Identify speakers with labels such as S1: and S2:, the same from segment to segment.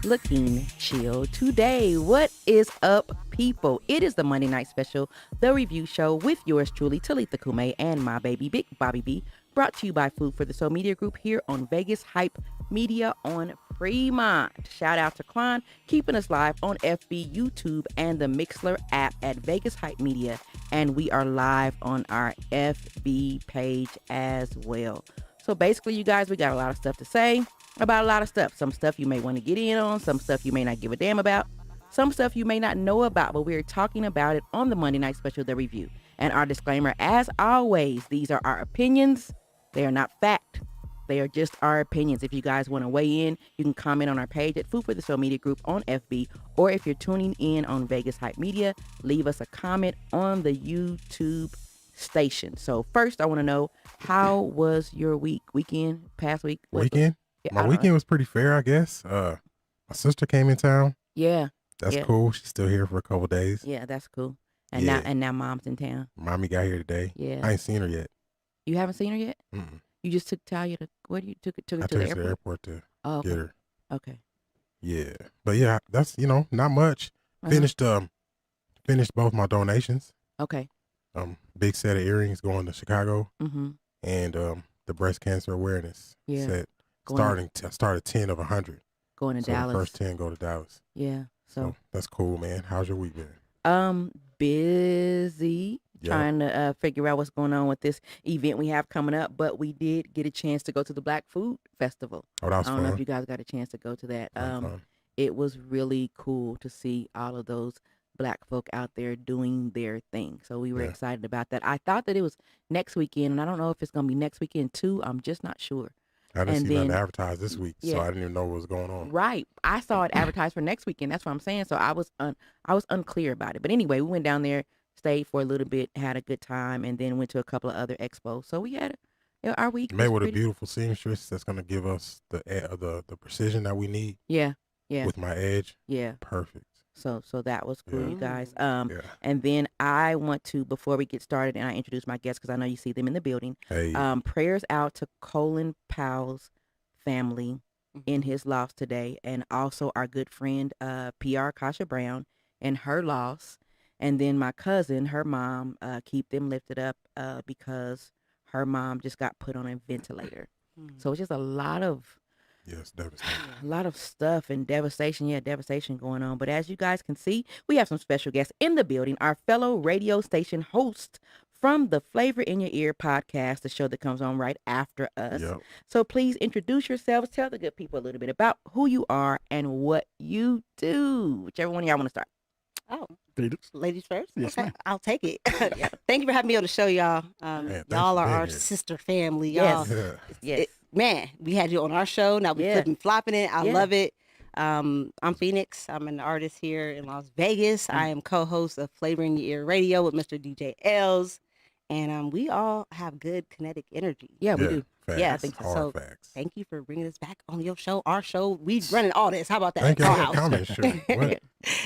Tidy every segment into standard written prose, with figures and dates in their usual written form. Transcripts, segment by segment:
S1: Looking chill today. What is up, people? It is the Monday Night Special, the review show with yours truly, Talitha Kume, and my baby, Big Bobby B, brought to you by Food for the Soul Media Group here on Vegas Hype Media on Fremont. Shout out to Klon, keeping us live on FB, YouTube, and the Mixler app at Vegas Hype Media, and we are live on our FB page as well. So basically, you guys, we got a lot of stuff to say about a lot of stuff. Some stuff you may want to get in on, some stuff you may not give a damn about, some stuff you may not know about, but we're talking about it on the Monday Night Special, The Review. And our disclaimer, as always, these are our opinions. They are not fact. They are just our opinions. If you guys want to weigh in, you can comment on our page at Food for the Soul Media Group on FB, or if you're tuning in on Vegas Hype Media, leave us a comment on the YouTube station. So first, I want to know, how was your weekend, past week?
S2: Weekend?
S1: Yeah,
S2: My weekend was pretty fair, I guess. My sister came in town.
S1: Yeah.
S2: That's
S1: yeah.
S2: cool. She's still here for a couple days.
S1: Yeah, that's cool. And
S2: Yeah.
S1: now mom's in town.
S2: Mommy got here today.
S1: Yeah.
S2: I ain't seen her yet.
S1: You haven't seen her yet?
S2: Mm-mm.
S1: You just took Talia to, where do you took her
S2: I
S1: to
S2: took
S1: the
S2: her
S1: airport?
S2: to the airport to
S1: Oh, okay.
S2: get her.
S1: Okay.
S2: Yeah. But yeah, that's, not much.
S1: Uh-huh.
S2: Finished both my donations.
S1: Okay.
S2: Big set of earrings going to Chicago.
S1: Mm-hmm.
S2: And the breast cancer awareness set.
S1: Going
S2: Started 10 of 100.
S1: Going to
S2: So
S1: Dallas.
S2: the first 10 go to Dallas.
S1: Yeah. So
S2: that's cool, man. How's your week been?
S1: Busy trying to figure out what's going on with this event we have coming up, but we did get a chance to go to the Black Food Festival.
S2: Oh, that was
S1: I don't
S2: fun.
S1: know if you guys got a chance to go to that.
S2: Fun.
S1: It was really cool to see all of those Black folk out there doing their thing. So we were excited about that. I thought that it was next weekend, and I don't know if it's going to be next weekend too. I'm just not sure.
S2: I didn't see nothing advertised this week, so I didn't even know what was going on.
S1: Right. I saw it advertised for next weekend. That's what I'm saying. So I was unclear about it. But anyway, we went down there, stayed for a little bit, had a good time, and then went to a couple of other expos. So we had our week.
S2: Made with a beautiful seamstress that's going to give us the precision that we need.
S1: Yeah. Yeah.
S2: With my edge.
S1: Yeah.
S2: Perfect.
S1: So that was cool, you guys. And then I want to, before we get started, and I introduce my guests because I know you see them in the building.
S2: Hey.
S1: Prayers out to Colin Powell's family in his loss today, and also our good friend PR Kasha Brown and her loss. And then my cousin, her mom, keep them lifted up because her mom just got put on a ventilator. So it's just a lot of
S2: devastating.
S1: A lot of stuff and devastation going on. But as you guys can see, we have some special guests in the building. Our fellow radio station host from the Flavor in Your Ear podcast, the show that comes on right after us.
S2: Yep.
S1: So please introduce yourselves. Tell the good people a little bit about who you are and what you do. Whichever one of y'all want to start.
S3: Oh,
S4: ladies first?
S3: Yes,
S4: okay,
S3: ma'am.
S4: I'll take it. Thank you for having me on the show, y'all. Y'all are our sister family. Y'all.
S1: Yes.
S4: Man, we had you on our show. Now we flipping flopping it. I love it. I'm Phoenix. I'm an artist here in Las Vegas. I am co-host of Flavor in Your Ear Radio with Mr. DJ Els. And we all have good kinetic energy.
S1: Yeah, we do.
S2: Facts.
S4: Yeah, I think so. So
S2: facts.
S4: thank you for bringing us back on your show, our show. We running all this. How about that?
S2: Thank you
S4: Our
S2: for
S4: house.
S2: coming. Sure.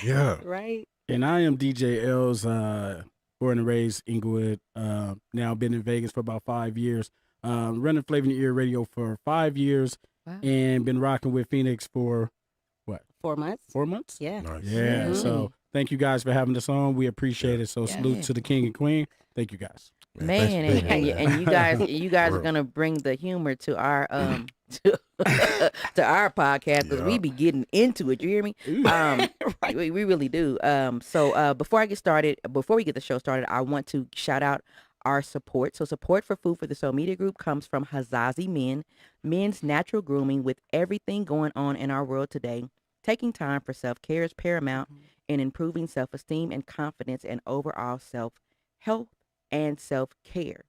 S2: Yeah.
S4: Right.
S3: And I am DJ Els, born and raised Inglewood. Now been in Vegas for about 5 years. Running Flavor in Your Ear Radio for 5 years.
S1: Wow.
S3: And been rocking with Phoenix for what?
S4: 4 months.
S3: 4 months?
S4: Yeah.
S2: Nice.
S3: Yeah. So thank you guys for having us on. We appreciate it. So salute to the king and queen. Thank you guys.
S1: Man, and you guys are gonna bring the humor to our to our podcast because we be getting into it. You hear me?
S4: Right.
S1: We really do. So before we get the show started, I want to shout out our support. So support for Food for the Soul Media Group comes from Hazazi men's natural grooming. With everything going on in our world today, taking time for self-care is paramount in improving self-esteem and confidence and overall self-health and self-care.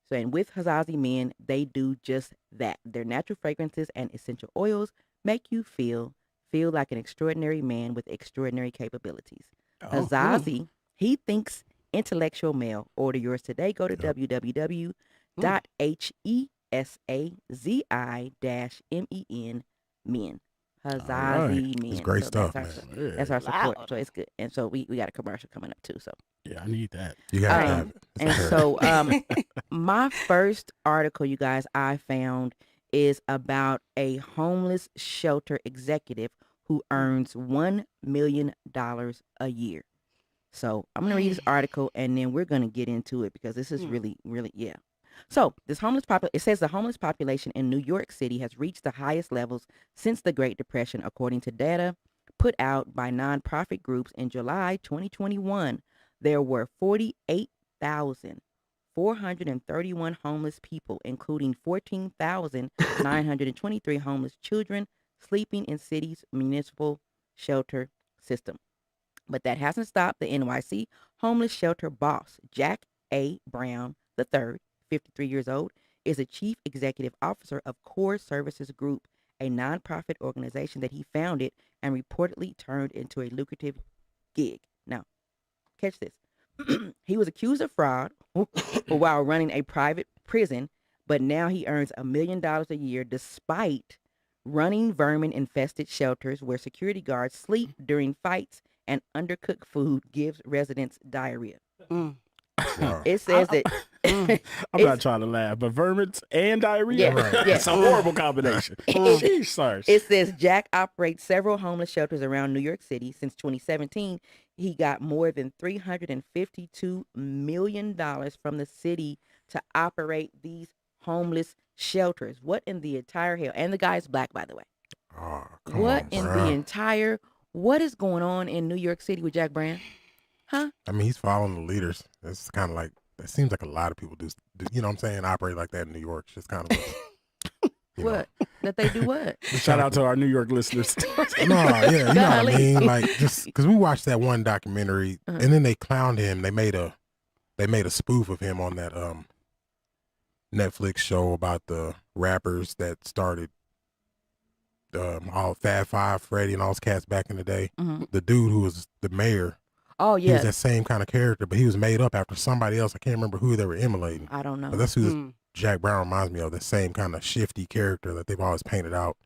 S1: So, and with Hazazi men, they do just that. Their natural fragrances and essential oils make you feel like an extraordinary man with extraordinary capabilities. Hazazi, he thinks intellectual male. Order yours today. Go to www.hesazi-men. Hazazi men.
S2: It's great
S1: So
S2: stuff,
S1: that's
S2: man.
S1: our, that's our support. So it's good. And so we got a commercial coming up too. So
S3: Yeah, I need that.
S2: You got to have it.
S1: and so my first article, you guys, I found is about a homeless shelter executive who earns $1 million a year. So I'm going to read this article and then we're going to get into it because this is really, really, yeah. So this it says the homeless population in New York City has reached the highest levels since the Great Depression, according to data put out by nonprofit groups in July 2021. There were 48,431 homeless people, including 14,923 homeless children sleeping in cities' municipal shelter system. But that hasn't stopped the NYC homeless shelter boss. Jack A. Brown III, 53 years old, is a chief executive officer of Core Services Group, a nonprofit organization that he founded and reportedly turned into a lucrative gig. Now, catch this. He was accused of fraud while running a private prison, but now he earns $1 million a year despite running vermin-infested shelters where security guards sleep during fights and undercooked food gives residents diarrhea.
S2: Wow.
S1: It says that
S3: I'm not trying to laugh, but vermins and diarrhea,
S1: Yeah,
S3: it's a horrible combination. Sheesh, sorry.
S1: it says Jack operates several homeless shelters around New York City. Since 2017, he got more than $352 million from the city to operate these homeless shelters. What in the entire hell? And the guy's black, by the way.
S2: Oh,
S1: What is going on in New York City with Jack Brown? Huh?
S2: I mean, he's following the leaders. It's kind of like, it seems like a lot of people do, you know what I'm saying, operate like that in New York. It's just kind of
S1: What? That they do what?
S3: Shout out to our New York listeners.
S2: No, yeah, you know what I
S1: Golly.
S2: mean? Like, just because we watched that one documentary and then they clowned him. They made a spoof of him on that Netflix show about the rappers that started all Fab Five, Freddy, and all those cats back in the day. The dude who was the mayor,
S1: Oh,
S2: he was
S1: yeah.
S2: that same kind of character, but he was made up after somebody else. I can't remember who they were emulating.
S1: I don't know.
S2: But that's who this Jack Brown reminds me of, the same kind of shifty character that they've always painted out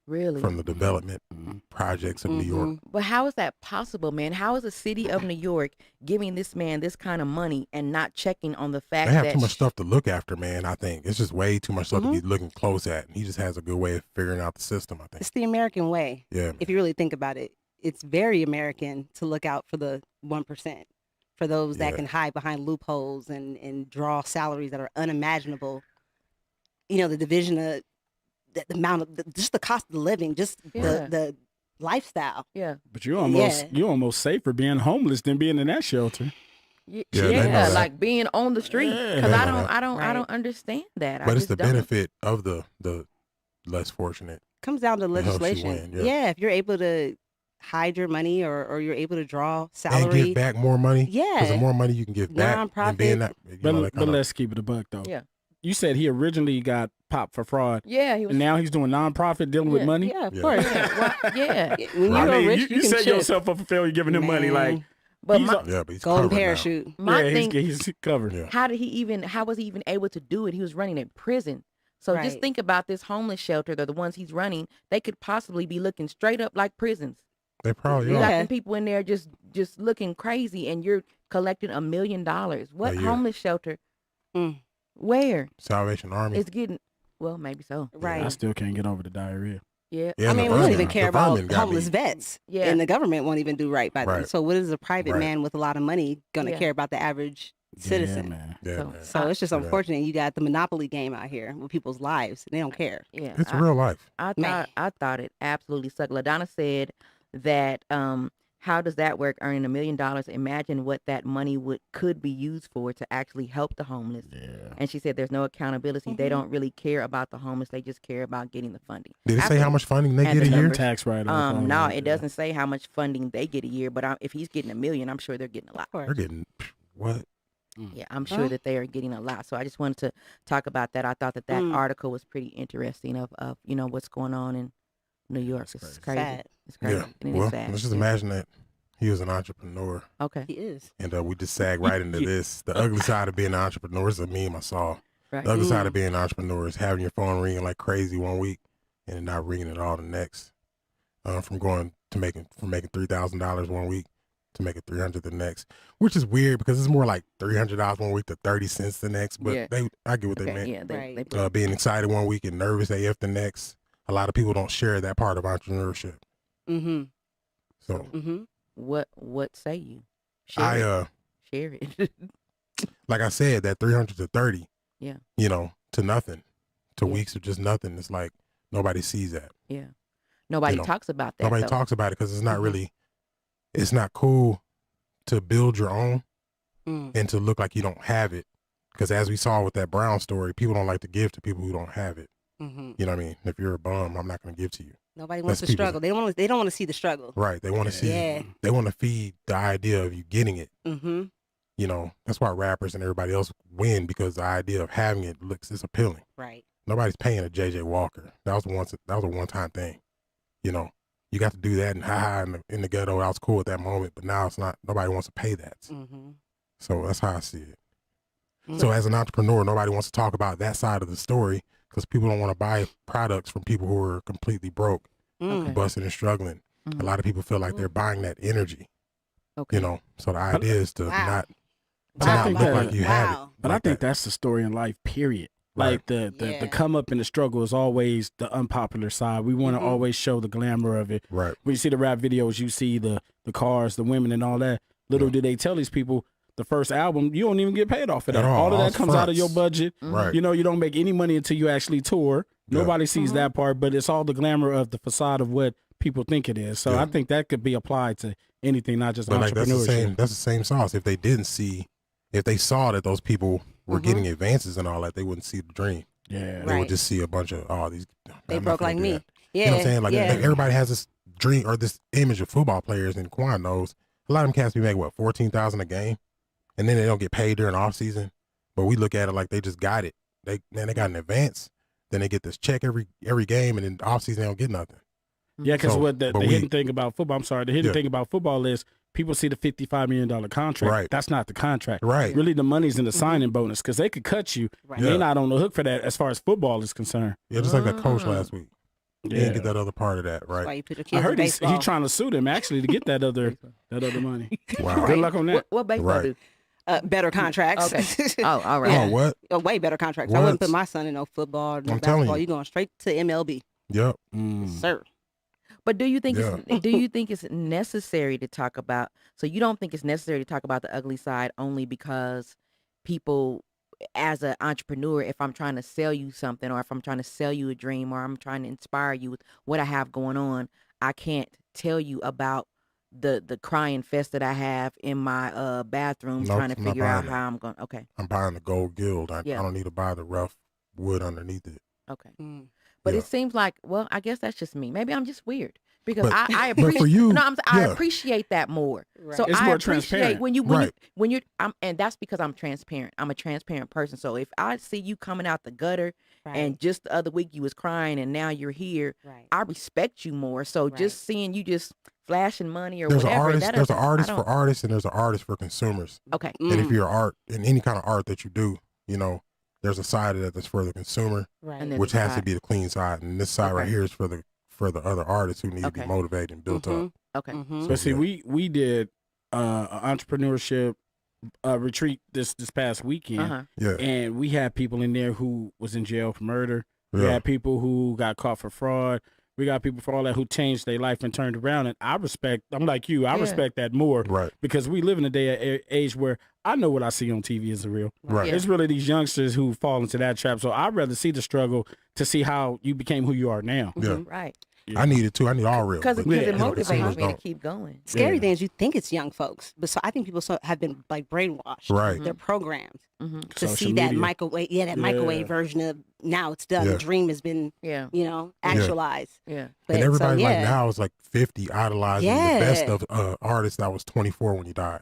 S1: Really?
S2: from the development projects of New York.
S1: But how is that possible, man? How is the city of New York giving this man this kind of money and not checking on the fact
S2: They have
S1: that
S2: too much stuff to look after, man. I think it's just way too much stuff to be looking close at. And he just has a good way of figuring out the system, I think.
S4: It's the American way.
S2: Yeah.
S4: If you really think about it, it's very American to look out for the 1%, for those that
S2: Yeah.
S4: can hide behind loopholes and draw salaries that are unimaginable. You know, the division of the amount of just the cost of living, just
S1: Yeah.
S4: the lifestyle.
S1: yeah.
S3: But you're almost safer being homeless than being in that shelter.
S1: Yeah,
S2: Yeah, they know that.
S1: like being on the street.
S3: Yeah.
S1: Because
S2: They
S1: I
S2: know
S1: don't,
S2: that.
S1: I don't, I
S4: Right.
S1: don't understand that.
S2: But
S1: I
S2: it's the
S1: just don't.
S2: benefit of the less fortunate.
S4: Comes down to
S2: helps you
S4: legislation.
S2: win, yeah.
S4: If you're able to hide your money or you're able to draw
S2: And
S4: salary.
S2: give back more money.
S4: Yeah.
S2: Because the more money you can give back and being that, you know, that
S3: But
S2: kind of,
S3: let's keep it a buck though.
S1: Yeah.
S3: You said he originally got popped for fraud,
S1: Yeah, he was.
S3: and now he's doing nonprofit dealing with
S1: Yeah,
S3: money.
S4: Yeah, of
S2: Yeah.
S4: course.
S1: yeah.
S4: When
S2: Right.
S4: you're
S3: I mean,
S4: rich,
S3: you
S4: can
S3: set
S4: ship.
S3: yourself up for failure giving him money. Like,
S4: Man,
S1: But
S3: he's
S1: my,
S3: a-
S2: yeah, but he's
S4: golden
S2: covered now.
S4: parachute.
S1: my
S3: yeah,
S1: thing,
S3: he's covered.
S2: Yeah.
S1: how was he even able to do it? He was running a prison. So just
S4: Right.
S1: think about this homeless shelter. They're the ones he's running. They could possibly be looking straight up like prisons.
S2: They probably
S1: You
S2: are.
S1: got
S4: Yeah.
S1: them people in there just looking crazy, and you're collecting $1 million. What
S2: Yeah.
S1: homeless shelter?
S4: Mm.
S1: Where
S2: Salvation Army.
S1: it's getting? Well, maybe so.
S4: Right.
S3: I still can't get over the diarrhea.
S1: Yeah.
S2: Yeah,
S4: I
S2: the
S4: mean, we don't
S2: vermin-
S4: even care
S2: the
S4: about
S2: vermin got
S4: homeless
S2: me.
S4: vets.
S1: Yeah.
S4: And the government won't even do right by them.
S2: Right.
S4: So what is a private
S2: Right.
S4: man with a lot of money going to
S1: Yeah.
S4: care about the average citizen?
S3: Yeah, man.
S2: Yeah,
S1: So-
S2: man.
S4: So it's just
S2: Yeah.
S4: unfortunate you got the monopoly game out here with people's lives. They don't care.
S1: Yeah.
S2: It's
S1: I-
S2: real life.
S1: I
S4: Man.
S1: thought it absolutely sucked. LaDonna said that how does that work? Earning $1 million. Imagine what that money could be used for to actually help the homeless.
S3: Yeah.
S1: And she said there's no accountability. They
S4: Mhm.
S1: don't really care about the homeless. They just care about getting the funding.
S2: Did it say
S1: After-
S2: how much funding they
S1: and
S2: get
S1: the
S2: a year?
S1: numbers.
S3: Tax write-off.
S1: No,
S3: all that,
S1: it
S3: yeah.
S1: doesn't say how much funding they get a year. But if he's getting $1 million, I'm sure they're getting a lot.
S4: Of course.
S2: They're getting what?
S1: Yeah, I'm sure that they are getting a lot. So I just wanted to talk about that. I thought that article was pretty interesting of what's going on in New York. It's crazy.
S4: Sad.
S1: It's crazy.
S2: Yeah.
S1: And
S2: Well,
S1: it's sad.
S2: let's just imagine that he was an entrepreneur.
S1: Okay.
S4: He is.
S2: And we just sag right into this. The ugly side of being an entrepreneur is a meme I saw.
S1: Right.
S2: The other side of being an entrepreneur is having your phone ringing like crazy one week and then not ringing at all the next. From making $3,000 one week to making $300 the next, which is weird because it's more like $300 one week to 30 cents the next. But I get what they meant.
S1: Yeah,
S4: Right.
S2: Being excited one week and nervous AF the next. A lot of people don't share that part of entrepreneurship.
S4: Mm-hmm.
S2: So
S1: what say you?
S2: share
S1: it.
S2: Like I said, that 300 to 30.
S1: Yeah.
S2: To nothing, to weeks of just nothing. It's like nobody sees that.
S1: Yeah. Nobody talks about that.
S2: Nobody talks about it because it's not really. It's not cool to build your own and to look like you don't have it. Because as we saw with that Brown story, people don't like to give to people who don't have it.
S4: Mm-hmm.
S2: You know what I mean? If you're a bum, I'm not going to give to you.
S4: Nobody wants to struggle. They don't want to see the struggle.
S2: Right. They want to see.
S4: Yeah.
S2: They want to feed the idea of you getting it.
S4: Mm-hmm.
S2: That's why rappers and everybody else win, because the idea of having it it's appealing.
S4: Right.
S2: Nobody's paying a JJ Walker. That was a one-time thing. You got to do that and in the ghetto. I was cool at that moment, but now it's not. Nobody wants to pay that.
S4: Mm-hmm.
S2: So that's how I see it. So as an entrepreneur, nobody wants to talk about that side of the story because people don't want to buy products from people who are completely broke, busting and struggling. A lot of people feel like they're buying that energy.
S1: Okay.
S2: So the idea is to not
S3: think
S2: look
S3: that-
S2: like you have it.
S3: But I think that's the story in life, period. Like the come up and the struggle is always the unpopular side. We want to always show the glamour of it.
S2: Right.
S3: When you see the rap videos, you see the cars, the women, and all that. Little do they tell these people, the first album, you don't even get paid off of that.
S2: At all.
S3: All of
S2: All
S3: that comes out of your
S2: fronts.
S3: budget.
S2: Right.
S3: You don't make any money until you actually tour.
S2: Yeah.
S3: Nobody sees that part, but it's all the glamour of the facade of what people think it is. So I think that could be applied to anything, not just
S2: But like
S3: entrepreneurship.
S2: that's the same sauce. If they saw that those people were getting advances and all that, they wouldn't see the dream.
S3: Yeah.
S2: They would just see a bunch of these.
S4: They
S2: I'm not
S4: broke
S2: gonna
S4: like
S2: do
S4: me.
S2: that.
S4: Yeah.
S2: You know what I'm saying? Like
S4: yeah.
S2: everybody has this dream or this image of football players, and Quan knows a lot of them cats be making $14,000 a game, and then they don't get paid during off season. But we look at it like they just got it. They got an advance, then they get this check every game, and then off season they don't get nothing.
S3: Yeah, because
S2: So,
S3: what the
S2: but
S3: hidden thing about football, I'm sorry, the hidden thing about football is people see the $55 million contract.
S2: Right.
S3: That's not the contract.
S2: Right.
S3: Really, the money's in the signing bonus because they could cut you.
S4: Right.
S3: And they're not on the hook for that as far as football is concerned.
S2: Yeah, just like that coach last week. He
S3: Yeah.
S2: didn't get that other part of that,
S4: That's why
S2: right?
S4: you put your
S3: I
S4: kids in
S3: heard he's
S4: baseball.
S3: trying to sue them actually to get that other money.
S2: Wow.
S3: Good luck on that.
S1: What baseball
S2: Right.
S1: do?
S4: Better contracts.
S1: Okay. Oh, all right.
S2: Oh, what?
S4: Way better contracts. I
S2: What?
S4: wouldn't put my son in no football, no
S2: I'm telling
S4: basketball.
S2: you.
S4: You going straight to MLB,
S2: Yep.
S4: sir.
S1: But do you think
S2: Yeah.
S1: do you think it's necessary to talk about? So you don't think it's necessary to talk about the ugly side only because people, as an entrepreneur, if I'm trying to sell you something, or if I'm trying to sell you a dream, or I'm trying to inspire you with what I have going on, I can't tell you about the crying fest that I have in my bathroom,
S2: Nope,
S1: trying to
S2: I'm not
S1: figure out
S2: buying
S1: how I'm going. Okay,
S2: I'm buying the gold guild. I
S1: Yeah.
S2: don't need to buy the rough wood underneath it.
S1: okay.
S4: Mm.
S1: But
S2: Yeah.
S1: it seems like, well, I guess that's just me. Maybe I'm just weird because
S2: But-
S1: I
S2: but for
S1: appreciate.
S2: you,
S1: no, I
S2: yeah.
S1: appreciate that more.
S4: Right.
S1: So
S3: It's
S1: I
S3: more
S1: appreciate
S3: transparent.
S1: when you're and that's because I'm transparent. I'm a transparent person. So if I see you coming out the gutter
S4: Right.
S1: and just the other week you was crying and now you're here,
S4: right.
S1: I respect you more. So
S4: Right.
S1: just seeing you just flashing money or
S2: There's an
S1: whatever.
S2: artist.
S1: that
S2: There's an
S1: doesn't- I
S2: artist
S1: don't-
S2: for artists, and there's an artist for consumers.
S1: Okay.
S2: And if
S4: Mm.
S2: you're art in any kind of art that you do, there's a side of that that's for the consumer,
S4: Right.
S1: And then
S2: which
S1: the
S2: has to
S1: side-
S2: be the clean side, and this side right
S1: Okay.
S2: here is for the other artists who need to be
S1: Okay.
S2: motivated and built up.
S1: Okay.
S4: Mhm.
S3: But see,
S2: Yeah.
S3: we did an entrepreneurship retreat this past weekend,
S1: Uh-huh.
S2: Yeah,
S3: and we had people in there who was in jail for murder. We
S2: yeah,
S3: had people who got caught for fraud. We got people for all that who changed their life and turned around. And I'm like you, I
S1: Yeah.
S3: respect that more
S2: right,
S3: because we live in a day age where I know what I see on TV is real.
S2: right.
S1: Yeah.
S3: It's really these youngsters who fall into that trap. So I'd rather see the struggle to see how you became who you are now.
S2: Yeah.
S1: Right.
S2: I need it too. I need all real.
S1: Because
S2: but
S1: it
S3: Yeah.
S1: motivates
S2: consumers
S1: me to
S2: don't.
S1: keep going.
S4: Scary
S3: Yeah.
S4: thing is you think it's young folks, but so I think people have been like brainwashed.
S2: Right.
S4: They're programmed
S1: Mm-hmm.
S4: to
S3: Social
S4: see that
S3: media.
S4: microwave. Yeah, that
S3: Yeah.
S4: microwave version of now it's done.
S2: Yeah.
S4: The dream has been,
S1: Yeah.
S4: actualized.
S1: Yeah.
S4: But,
S2: And everybody
S4: so,
S2: like
S4: yeah.
S2: now is like 50, idolizing
S4: Yeah.
S2: the best of artists that was 24 when he died.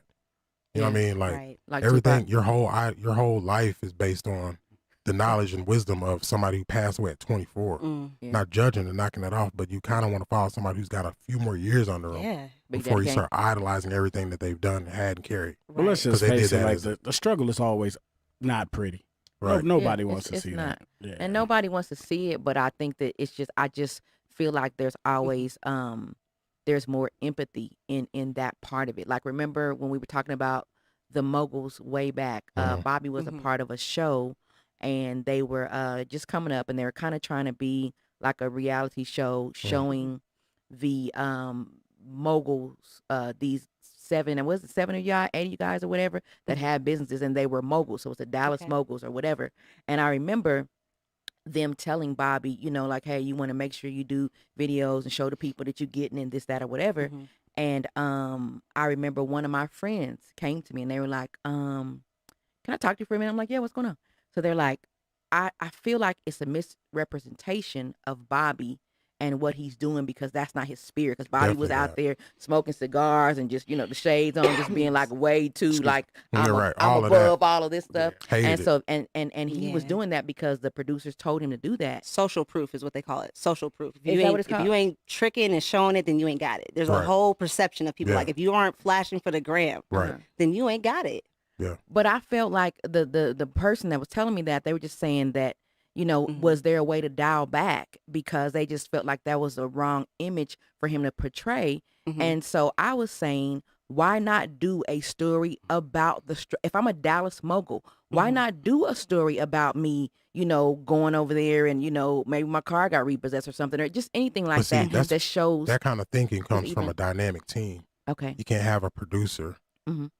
S2: You know what I mean? Like,
S4: right.
S1: Like
S2: everything,
S1: Tupac.
S2: your whole life is based on the knowledge and wisdom of somebody who passed away at 24.
S1: Yeah.
S2: Not judging and knocking that off, but you kind of want to follow somebody who's got a few more years under them
S4: Yeah.
S1: Big
S2: before
S1: Daddy
S2: you
S1: Kane.
S2: start idolizing everything that they've done, had, and carried.
S3: Well, let's just
S2: 'Cause they
S3: face
S2: did
S3: it.
S2: that
S3: Like
S2: as
S3: the struggle is always not pretty.
S2: Right.
S3: Nobody
S1: Yeah,
S3: wants
S1: it's-
S3: to
S1: it's
S3: see
S1: not.
S3: that. Yeah.
S1: And nobody wants to see it, but I think that it's just I just feel like there's always there's more empathy in that part of it. Like, remember when we were talking about the moguls way back, Bobby was a part of a show, and they were just coming up, and they were kind of trying to be like a reality show showing the moguls, these 7 of y'all, 8 of you guys or whatever that had businesses, and they were moguls. So it's the Dallas
S4: Okay.
S1: moguls or whatever. And I remember them telling Bobby, you know, like, hey, you want to make sure you do videos and show the people that you're getting and this, that, or whatever. And I remember one of my friends came to me and they were like, can I talk to you for a minute? I'm like, yeah, what's going on? So they're like, I feel like it's a misrepresentation of Bobby and what he's doing, because that's not his spirit. Because Bobby was
S2: Definitely
S1: out
S2: not.
S1: there smoking cigars and just, you know, the shades on, just being like way too like
S2: Yeah,
S1: I'm,
S2: right.
S1: I'm
S2: All of that.
S1: above all of this stuff.
S2: Hated
S1: And
S2: it.
S1: so and he was
S4: Yeah.
S1: doing that because the producers told him to do that.
S4: Social proof is what they call it. Social proof. If
S1: Is
S4: you
S1: that
S4: ain't,
S1: what it's
S4: if
S1: called?
S4: you ain't tricking and showing it, then you ain't got it. There's a
S2: Right.
S4: whole perception of people
S2: Yeah.
S4: like, if you aren't flashing for the gram,
S2: Right.
S4: then you ain't got it.
S1: But I felt like the person that was telling me that, they were just saying that, you know,
S4: Mhm.
S1: was there a way to dial back, because they just felt like that was a wrong image for him to portray.
S4: Mhm.
S1: And so I was saying, why not do a story about if I'm a Dallas mogul, why
S4: Mhm.
S1: not do a story about me, you know, going over there and, you know, maybe my car got repossessed or something, or just anything like
S2: see,
S1: that
S2: that's-
S1: that shows.
S2: That kind of thinking comes from
S1: even-
S2: a dynamic team.
S1: Okay.
S2: You can't have a producer,
S1: Mhm.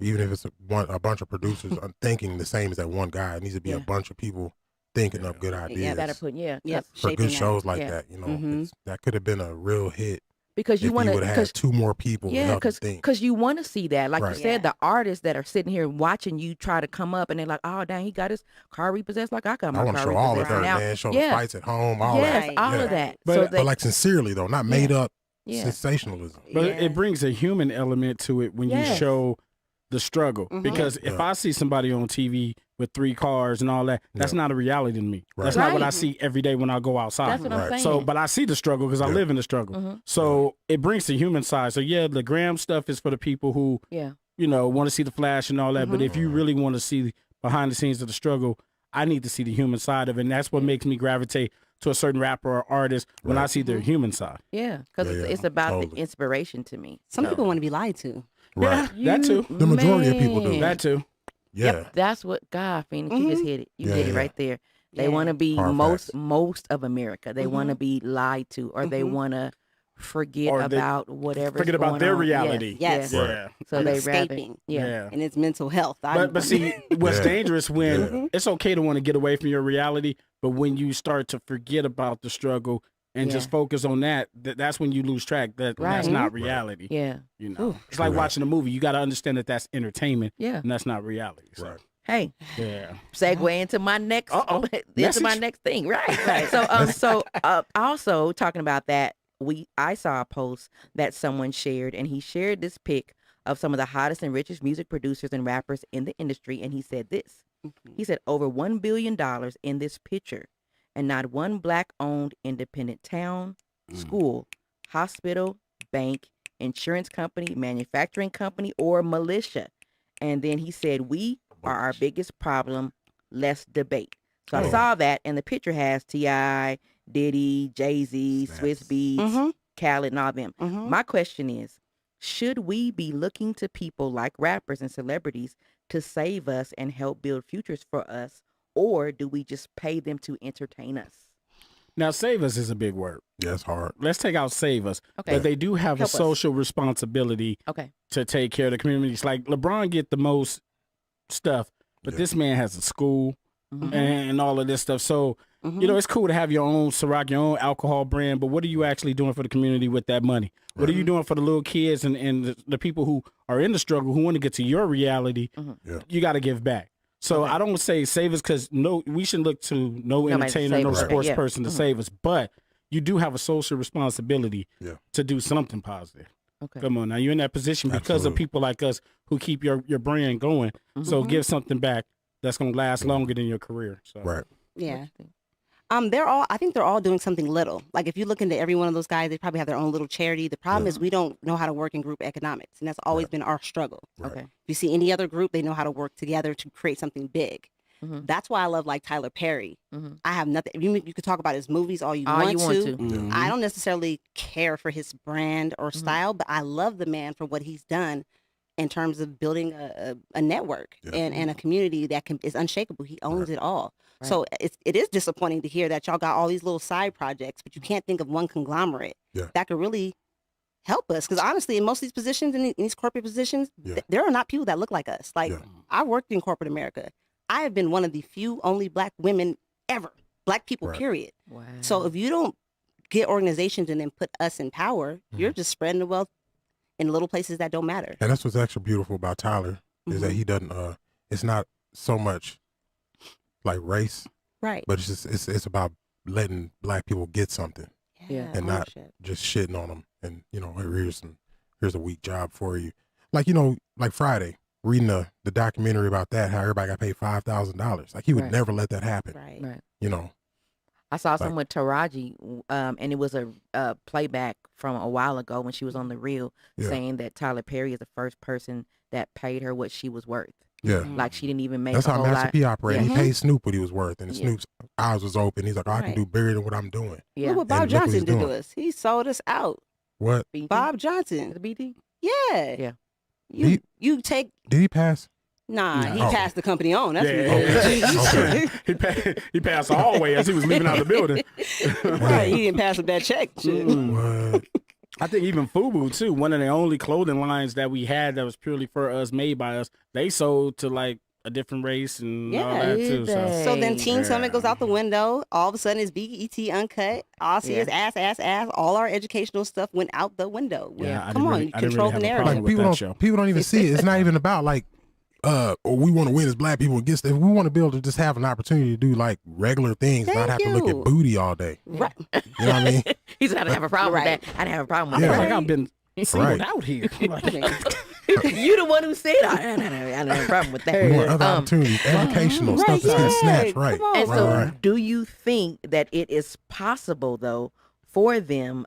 S2: even if it's a bunch of producers thinking the same as that one guy. It needs to be a
S1: Yeah.
S2: bunch of people thinking up good ideas
S1: That are putting,
S4: Yep.
S2: for
S4: shaping
S2: good
S4: that.
S2: shows like
S1: Yeah.
S2: that. You know,
S4: Mhm.
S2: that could have been a real hit
S1: because
S2: if
S1: you
S2: you
S1: want to,
S2: would have had 2 more people to
S1: yeah,
S2: help you
S1: because
S2: think.
S1: you want to see that. Like
S2: Right.
S1: you said,
S4: Yeah.
S1: the artists that are sitting here watching you try to come up, and they're like, "Oh, dang, he got his car repossessed like I got my
S2: I want to
S1: car
S2: show all of
S1: repossessed."
S2: that,
S1: Now,
S2: man. Show
S1: yeah.
S2: the fights at home, all
S1: yes,
S2: that.
S4: Right,
S1: all
S2: yeah.
S1: of that.
S3: But-
S1: so
S3: but
S1: they,
S2: But like sincerely though, not made up
S1: yeah,
S2: sensationalism.
S3: But
S4: Yeah.
S3: it brings a human element to it when you
S1: Yes.
S3: show the struggle.
S4: Mhm.
S3: Because if I see somebody on TV with 3 cars and all that, that's
S2: Yeah.
S3: not a reality to me.
S2: Right.
S3: That's not what I
S1: Right.
S3: see every day when I go outside.
S1: that's what I'm
S2: Right.
S1: saying.
S3: So, but I see the struggle because I
S2: Yeah.
S3: live in the struggle.
S1: Mhm.
S3: So it brings the human side. So yeah, the gram stuff is for the people who,
S1: yeah,
S3: you know, want to see the flash and all that. But if you really want to see behind the scenes of the struggle, I need to see the human side of it. And that's what makes me gravitate to a certain rapper or artist when I
S2: Right.
S3: see their human side.
S1: yeah, because
S2: Yeah,
S1: it's
S2: yeah,
S1: about the
S2: totally.
S1: inspiration to me.
S4: Some
S1: So-
S4: people want to be lied to.
S2: Right.
S3: Yeah, that too.
S2: The majority of people do.
S1: Man.
S3: That too.
S2: Yeah.
S1: Yep, that's what God, Phoenix, you just hit it. You
S2: Yeah,
S1: hit it
S2: yeah.
S1: right there. They
S4: Yeah.
S1: want to be
S2: Hard
S1: most
S2: facts.
S1: of America. They want to be lied to, or they want to forget
S3: Or they
S1: about whatever.
S3: forget about their reality.
S4: Yes.
S1: Yeah.
S3: Yeah.
S1: So
S4: I'm
S1: they rather,
S4: escaping.
S1: yeah.
S4: And it's mental health.
S3: But see, what's
S2: Yeah.
S3: dangerous when
S2: Yeah.
S3: it's okay to want to get away from your reality, but when you start to forget about the struggle and just
S1: Yeah.
S3: focus on that, that's when you lose track. That's
S1: Right.
S3: not reality.
S1: Yeah.
S3: You know,
S1: Ooh.
S3: it's like
S2: True that.
S3: watching a movie. You got to understand that that's entertainment,
S1: Yeah.
S3: and that's not reality. So,
S2: Right.
S1: Hey,
S3: yeah.
S1: segue into my next
S3: Uh-oh.
S1: into my
S3: Message.
S1: next thing. Right. So also talking about that, I saw a post that someone shared, and he shared this pic of some of the hottest and richest music producers and rappers in the industry, and he said this. He said over $1 billion in this picture, and not one black-owned independent town, school, hospital, bank, insurance company, manufacturing company, or militia. And then he said, we are our biggest problem. Let's debate. So I
S2: Oh.
S1: saw that, and the picture has T.I., Diddy, Jay-Z,
S2: Snaps.
S1: Swiss Beats,
S4: Mhm.
S1: Khaled, and all them.
S4: Mhm.
S1: My question is, should we be looking to people like rappers and celebrities to save us and help build futures for us, or do we just pay them to entertain us?
S3: Now, save us is a big word.
S2: Yeah, it's hard.
S3: Let's take out save us.
S1: Okay.
S3: But they do have
S1: Help
S3: a
S1: us.
S3: social responsibility
S1: Okay.
S3: to take care of the communities. Like LeBron get the most stuff, but
S2: Yeah.
S3: this man has a school
S1: Mhm.
S3: and all of this stuff. So,
S4: Mhm.
S3: you know, it's cool to have your own Ciroc, your own alcohol brand, but what are you actually doing for the community with that money? What are you doing for the little kids and the people who are in the struggle who want to get to your reality?
S2: Yeah.
S3: You got to give back. So I don't say save us because we shouldn't look to no
S1: Nobody to
S3: entertainer,
S1: save
S3: no
S1: us.
S3: sports
S1: Yeah.
S3: person to save us, but you do have a social responsibility
S2: Yeah.
S3: to do something positive.
S1: Okay.
S3: Come on now, you're in that position because of
S2: Absolutely.
S3: people like us who keep your brand going. So give something back that's gonna last longer than your career. So
S2: Right.
S4: Yeah. I think they're all doing something little. Like if you look into every one of those guys, they probably have their own little charity. The problem is we don't know how to work in group economics, and that's always been our struggle.
S2: Right.
S1: Okay.
S4: If you see any other group, they know how to work together to create something big. That's why I love like Tyler Perry. I have nothing. You could talk about his movies all you want to. I don't necessarily care for his brand or style, but I love the man for what he's done in terms of building a network and a community that is unshakable. He owns it all. Right. So it is disappointing to hear that y'all got all these little side projects, but you can't think of one conglomerate that could really help us. Because honestly, in most of these positions, in these corporate positions, there are not people that look like us. Like I worked in corporate America. I have been one of the few only Black women ever, Black people, period. Wow. So if you don't get organizations and then put us in power, you're just spreading the wealth in little places that don't matter.
S2: And that's what's actually beautiful about Tyler is that he doesn't. It's not so much like race,
S4: right?
S2: But it's just it's about letting Black people get something, and not just shitting on them. And here's a weak job for you, like like Friday. Reading the documentary about that, how everybody got paid $5,000. Like he would never let that happen.
S4: Right.
S1: I saw some with Taraji, and it was a playback from a while ago when she was on The Real, saying that Tyler Perry is the first person that paid her what she was worth.
S2: Yeah.
S1: Like she didn't even make
S2: That's
S1: a
S2: how
S1: whole
S2: Master
S1: lot.
S2: P operated. He paid Snoop what he was worth, and Snoop's eyes was open. He's like, I can do bigger than what I'm doing.
S4: Yeah. Look what Bob Johnson did to us. He sold us out.
S2: What?
S4: Bob Johnson.
S1: The BT?
S4: Yeah.
S1: Yeah.
S4: You take.
S2: Did he pass?
S4: Nah, he passed the company on. That's
S3: he passed the hallway as he was leaving out of the building.
S4: Right, he didn't pass with that check.
S2: What?
S3: I think even FUBU too, one of the only clothing lines that we had that was purely for us, made by us, they sold to like a different race and all that too.
S4: So then Teen Summit goes out the window. All of a sudden it's BET Uncut. All I see is ass. All our educational stuff went out the window.
S3: Yeah,
S4: come on, you control the narrative.
S2: Like people don't even see it. It's not even about like or we want to win as Black people against it. We want to be able to just have an opportunity to do like regular things, not have to look at booty all day.
S4: Right.
S2: You know what I mean?
S1: He said I didn't have a problem with that. I didn't have a problem with
S3: I
S1: that.
S3: feel like I've been singled out here.
S1: You the one who said I didn't have a problem with that.
S2: We want other opportunities, educational stuff that's getting snatched. Right.
S1: And so do you think that it is possible though for them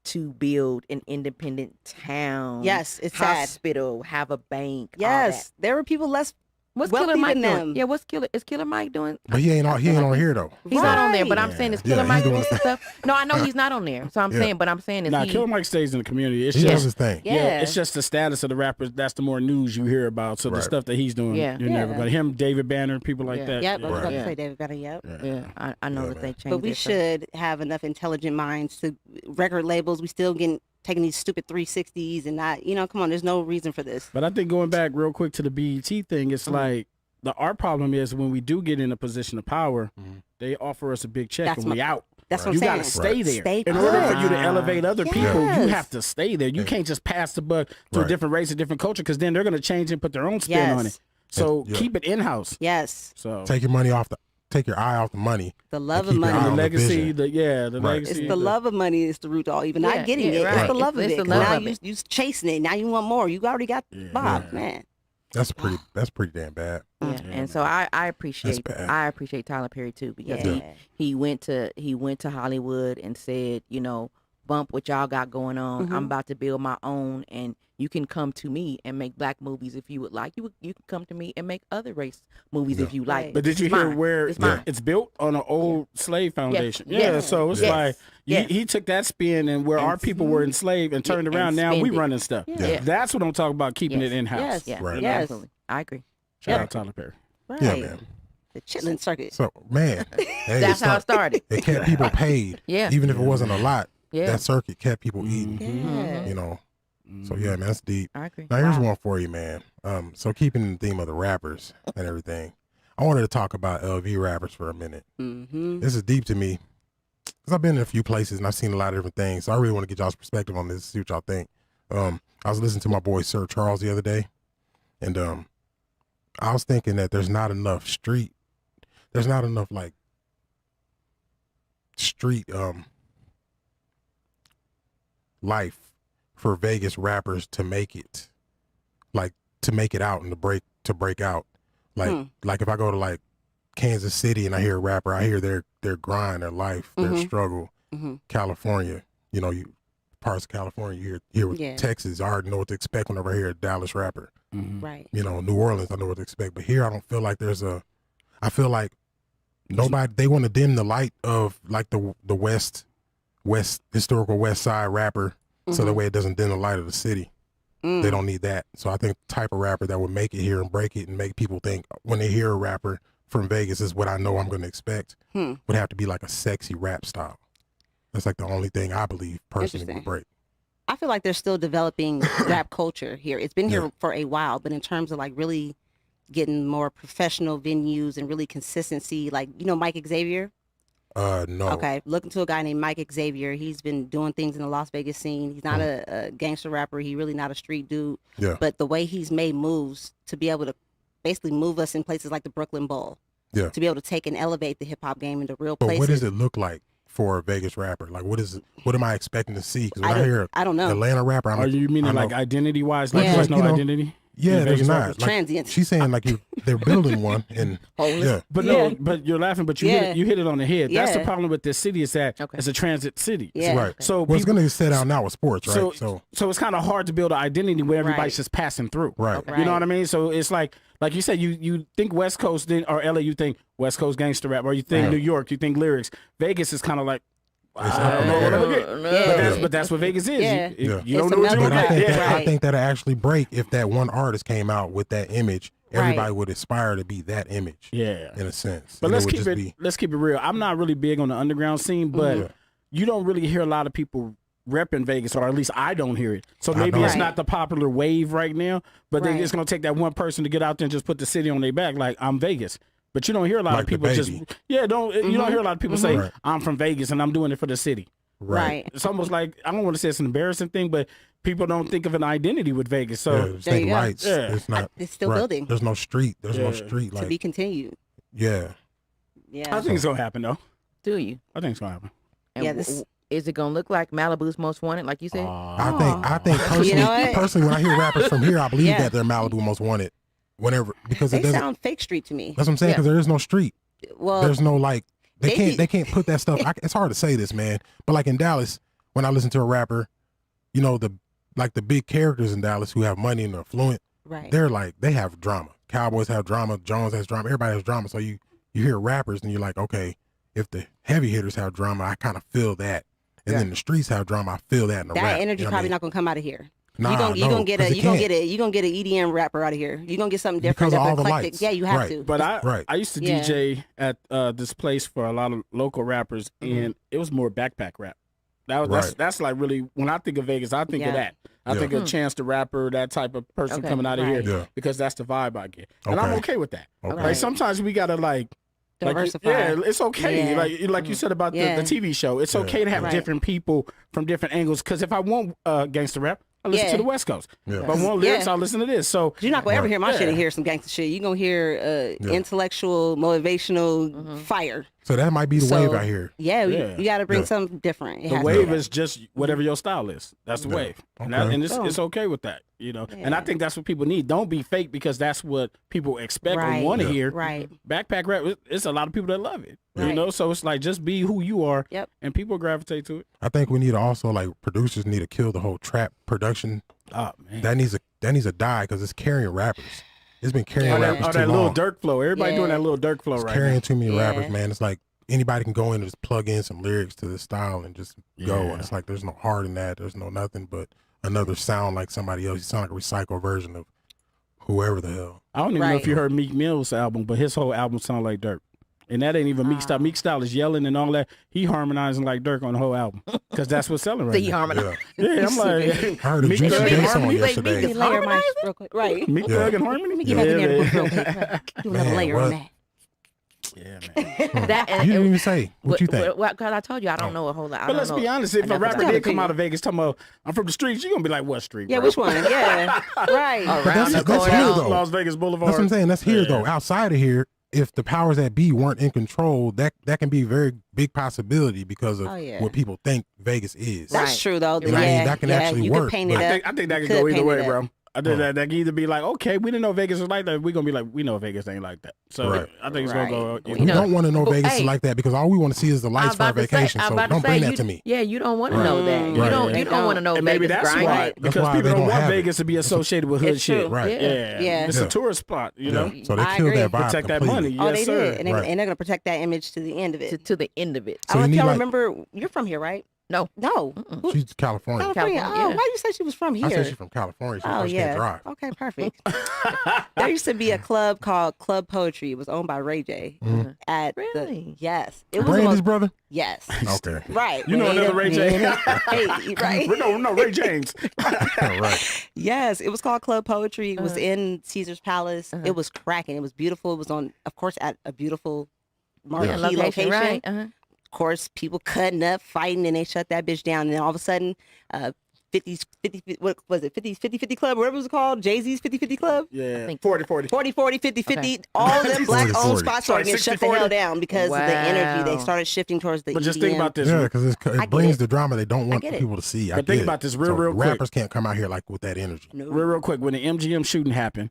S1: to build an independent town?
S4: Yes, it's
S1: hospital, have a bank.
S4: Yes, there were people less
S1: What's
S4: wealthy
S1: Killer Mike
S4: than
S1: doing?
S4: them.
S1: Yeah, is Killer Mike doing?
S2: But he ain't on here though.
S1: He's not on there, but I'm saying is Killer Mike doing
S2: doing
S1: stuff? No, I know he's not on there. So I'm saying, but I'm saying is
S3: Killer Mike stays in the community. It's
S2: he
S3: just
S2: does his thing.
S3: Yeah, it's just the status of the rappers. That's the more news you hear about. So the stuff that he's doing, you never got him, David Banner, people like that.
S4: Yep, I was about to say David Banner. Yep.
S1: Yeah, I know that they changed.
S4: But we should have enough intelligent minds to record labels. We still taking these stupid 360s and not, come on, there's no reason for this.
S3: But I think going back real quick to the BET thing, it's like our problem is when we do get in a position of power, they offer us a big check and we out.
S4: That's what I'm saying.
S3: You got to stay there.
S4: Stay
S3: in order for you to elevate other people, you have to stay there. You can't just pass the buck to a different race, a different culture, because then they're going to change and put their own spin on it. So keep it in-house.
S4: Yes.
S3: So
S2: take your eye off the money.
S4: The love of money.
S3: The legacy, the legacy.
S4: It's the love of money is the root to all. Even not getting it. It's the love of it. Now you chasing it. Now you want more. You already got Bob, man.
S2: That's pretty damn bad.
S1: Yeah, and so I appreciate Tyler Perry too, because he went to Hollywood and said, bump what y'all got going on. I'm about to build my own, and you can come to me and make Black movies if you would like. You can come to me and make other race movies if you like.
S3: But did you hear where it's built on an old slave foundation? Yeah, so it's like he took that spin and where our people were enslaved and turned around. Now we running stuff. That's what I'm talking about, keeping it in house.
S1: Yes,
S2: right.
S1: Absolutely. I agree.
S3: Shout out Tyler Perry.
S4: Right.
S2: Yeah, man.
S4: The chitlin circuit.
S2: So man,
S1: that's how it started.
S2: It kept people paid. Even if it wasn't a lot. That circuit kept people eating. So yeah, man, that's deep.
S1: I agree.
S2: Now here's one for you, man. So keeping the theme of the rappers and everything, I wanted to talk about LV rappers for a minute. This is deep to me because I've been in a few places and I've seen a lot of different things. So I really want to get y'all's perspective on this, see what y'all think. I was listening to my boy Sir Charles the other day, and I was thinking that there's not enough like street life for Vegas rappers to make it, like to make it out and to break out. Like if I go to like Kansas City and I hear a rapper, I hear their grind, their life, their struggle. California, you know, parts of California, you hear with Texas, I already know what to expect whenever I hear a Dallas rapper.
S4: Right.
S2: You know, New Orleans, I know what to expect. But here I don't feel like I feel like nobody, they want to dim the light of like the West historical West Side rapper, so that way it doesn't dim the light of the city. They don't need that. So I think the type of rapper that would make it here and break it and make people think when they hear a rapper from Vegas is what I know I'm going to expect, would have to be like a sexy rap style. That's like the only thing I believe personally would break.
S4: I feel like they're still developing rap culture here. It's been here for a while, but in terms of like really getting more professional venues and really consistency, like, you know, Mike Xavier?
S2: No.
S4: Okay, look into a guy named Mike Xavier. He's been doing things in the Las Vegas scene. He's not a gangster rapper. He really not a street dude.
S2: Yeah.
S4: But the way he's made moves to be able to basically move us in places like the Brooklyn Bowl.
S2: Yeah.
S4: To be able to take and elevate the hip hop game into real places.
S2: But what does it look like for a Vegas rapper? Like, what am I expecting to see? Because when I hear
S4: I don't know.
S2: Atlanta rapper,
S3: are you meaning like identity wise? Like there's no identity?
S2: Yeah, there's not. Like,
S4: transient.
S2: She's saying like they're building one and
S3: but you're laughing, but you hit it on the head. That's the
S4: Yeah.
S3: problem with this city is that it's a transit city.
S4: Yeah.
S2: right.
S3: So
S2: it's going to sit out now with sports, right?
S3: So it's kind of hard to build an identity where everybody's just passing through.
S2: Right.
S3: You know what I mean? So it's like you said, you think West Coast or LA, you think West Coast gangster rap, or you think New York, you think lyrics. Vegas is kind of like, but that's what Vegas is.
S4: Yeah.
S3: You don't know what you're
S2: But
S3: looking at.
S2: I think that'll actually break if that one artist came out with that image. Everybody would aspire to be that image.
S3: Yeah.
S2: In a sense.
S3: But let's keep it real. I'm not really big on the underground scene, but you don't really hear a lot of people repping Vegas, or at least I don't hear it. So maybe it's not the popular wave right now, but they're just going to take that one person to get out there and just put the city on their back like, I'm Vegas. But you don't hear a lot of people just you don't hear a lot of people say I'm from Vegas and I'm doing it for the city.
S4: Right.
S3: It's almost like, I don't want to say it's an embarrassing thing, but people don't think of an identity with Vegas. So
S4: there you go.
S2: Lights.
S3: Yeah.
S2: It's not.
S4: It's still building.
S2: There's no street. There's no street
S4: to be continued.
S2: Yeah.
S4: Yeah.
S3: I think it's gonna happen though.
S1: Do you?
S3: I think it's gonna happen.
S1: And is it gonna look like Malibu's Most Wanted, like you said?
S2: I think personally,
S4: You know what?
S2: personally, when I hear rappers from here, I believe that they're Malibu Most Wanted. Whenever, because
S4: they
S2: it doesn't
S4: sound fake street to me.
S2: That's what I'm saying. Because there is no street.
S4: Well,
S2: there's no like they can't put that stuff. It's hard to say this, man. But like in Dallas, when I listen to a rapper, you know, the big characters in Dallas who have money and are affluent, they're like, they have drama. Cowboys have drama. Jones has drama. Everybody has drama. So you hear rappers and you're like, okay, if the heavy hitters have drama, I kind of feel that. And then the streets have drama, I feel that in the rap.
S4: That energy probably not gonna come out of here. You're gonna get an EDM rapper out of here. You're gonna get something different.
S2: Because of all the lights.
S4: Yeah, you have to.
S3: But I used to DJ at this place for a lot of local rappers, and it was more backpack rap. That's like really, when I think of Vegas, I think of that. I think of Chance the Rapper, that type of person coming out of here, because that's the vibe I get, and I'm okay with that. Like sometimes we gotta
S4: diversify.
S3: It's okay. Like you said about the TV show, it's okay to have different people from different angles. Because if I want gangster rap, I listen to the West Coast. Yeah. If I want lyrics, I'll listen to this. So
S4: you're not gonna ever hear my shit and hear some gangster shit. You're gonna hear intellectual, motivational fire.
S2: So that might be the wave out here.
S4: Yeah, you got to bring something different.
S3: The wave is just whatever your style is. That's the wave, and it's okay with that, you know. And I think that's what people need. Don't be fake, because that's what people expect or want to hear.
S4: Right.
S3: Backpack rap, it's a lot of people that love it. You know, so it's like, just be who you are, and people gravitate to it.
S2: I think we need to also, like, producers need to kill the whole trap production.
S3: Oh man,
S2: that needs to die, because it's carrying rappers. It's been carrying rappers too long.
S3: That little Dirk flow. Everybody doing that little Dirk flow right now.
S2: Carrying too many rappers, man. It's like anybody can go in and just plug in some lyrics to the style and just go. And it's like there's no heart in that. There's no nothing but another sound like somebody else. You sound like a recycled version of whoever the hell.
S3: I don't even know if you heard Meek Mill's album, but his whole album sound like Dirk. And that ain't even Meek style. Meek style is yelling and all that. He harmonizing like Dirk on the whole album, because that's what's selling right now.
S1: He harmonized.
S3: Yeah, I'm like,
S2: I heard a Juicy J song yesterday.
S4: Layer my real quick. Right.
S3: Meek Thug and Harmony.
S4: Let me get back in there real quick. Do another layer on that.
S3: Yeah, man.
S2: You didn't even say what you think.
S1: Well, because I told you I don't know a whole lot.
S3: But let's be honest, if a rapper did come out of Vegas talking about, I'm from the streets, you're going to be like, what street?
S4: Yeah,
S3: bro?
S4: which one? Yeah, right.
S1: Around
S2: that's here, though.
S3: Las Vegas Boulevard.
S2: That's what I'm saying. That's here, though. Outside of here, if the powers that be weren't in control, that can be a very big possibility because of what people think Vegas is.
S4: That's true, though.
S2: And I mean, that can actually work.
S3: I think that could go either way, bro. I think that can either be like, okay, we didn't know Vegas was like that. We're going to be like, we know Vegas ain't like that. So I think it's going to go.
S2: We don't want to know Vegas is like that because all we want to see is the lights for our vacation. So don't bring that to me.
S1: Yeah, you don't want to know that. You don't want to know Vegas.
S3: Maybe that's why. Because people don't want Vegas to be associated with hood shit.
S2: Right.
S3: Yeah. It's a tourist spot, you know?
S2: So they killed that vibe.
S3: Protect that money.
S4: Oh, they did. And they're going to protect that image to the end of it.
S1: To the end of it.
S4: I don't know if y'all remember, you're from here, right?
S1: No.
S2: She's California.
S4: Oh, why you said she was from here?
S2: I said she's from California. She can't drive.
S4: Okay, perfect. There used to be a club called Club Poetry. It was owned by Ray J. Yes. It was
S2: Brandy's brother?
S4: Yes.
S2: Okay.
S4: Right.
S3: You know another Ray J.
S4: Right.
S3: No, Ray James.
S2: Right.
S4: Yes, it was called Club Poetry. It was in Caesar's Palace. It was cracking. It was beautiful. It was on, of course, at a beautiful marquee location.
S1: Right.
S4: Of course, people cutting up, fighting, and they shut that bitch down. And then all of a sudden, 50 Club, whatever it was called, Jay-Z's 50 Club?
S3: Yeah, 40.
S4: 50, all of them black-owned spots started getting shut the hell down because of the energy. They started shifting towards the
S3: But just think about this.
S2: Yeah, because it brings the drama they don't want people to see.
S3: But think about this real quick.
S2: Rappers can't come out here like with that energy.
S4: No.
S3: Real quick, when the MGM shooting happened,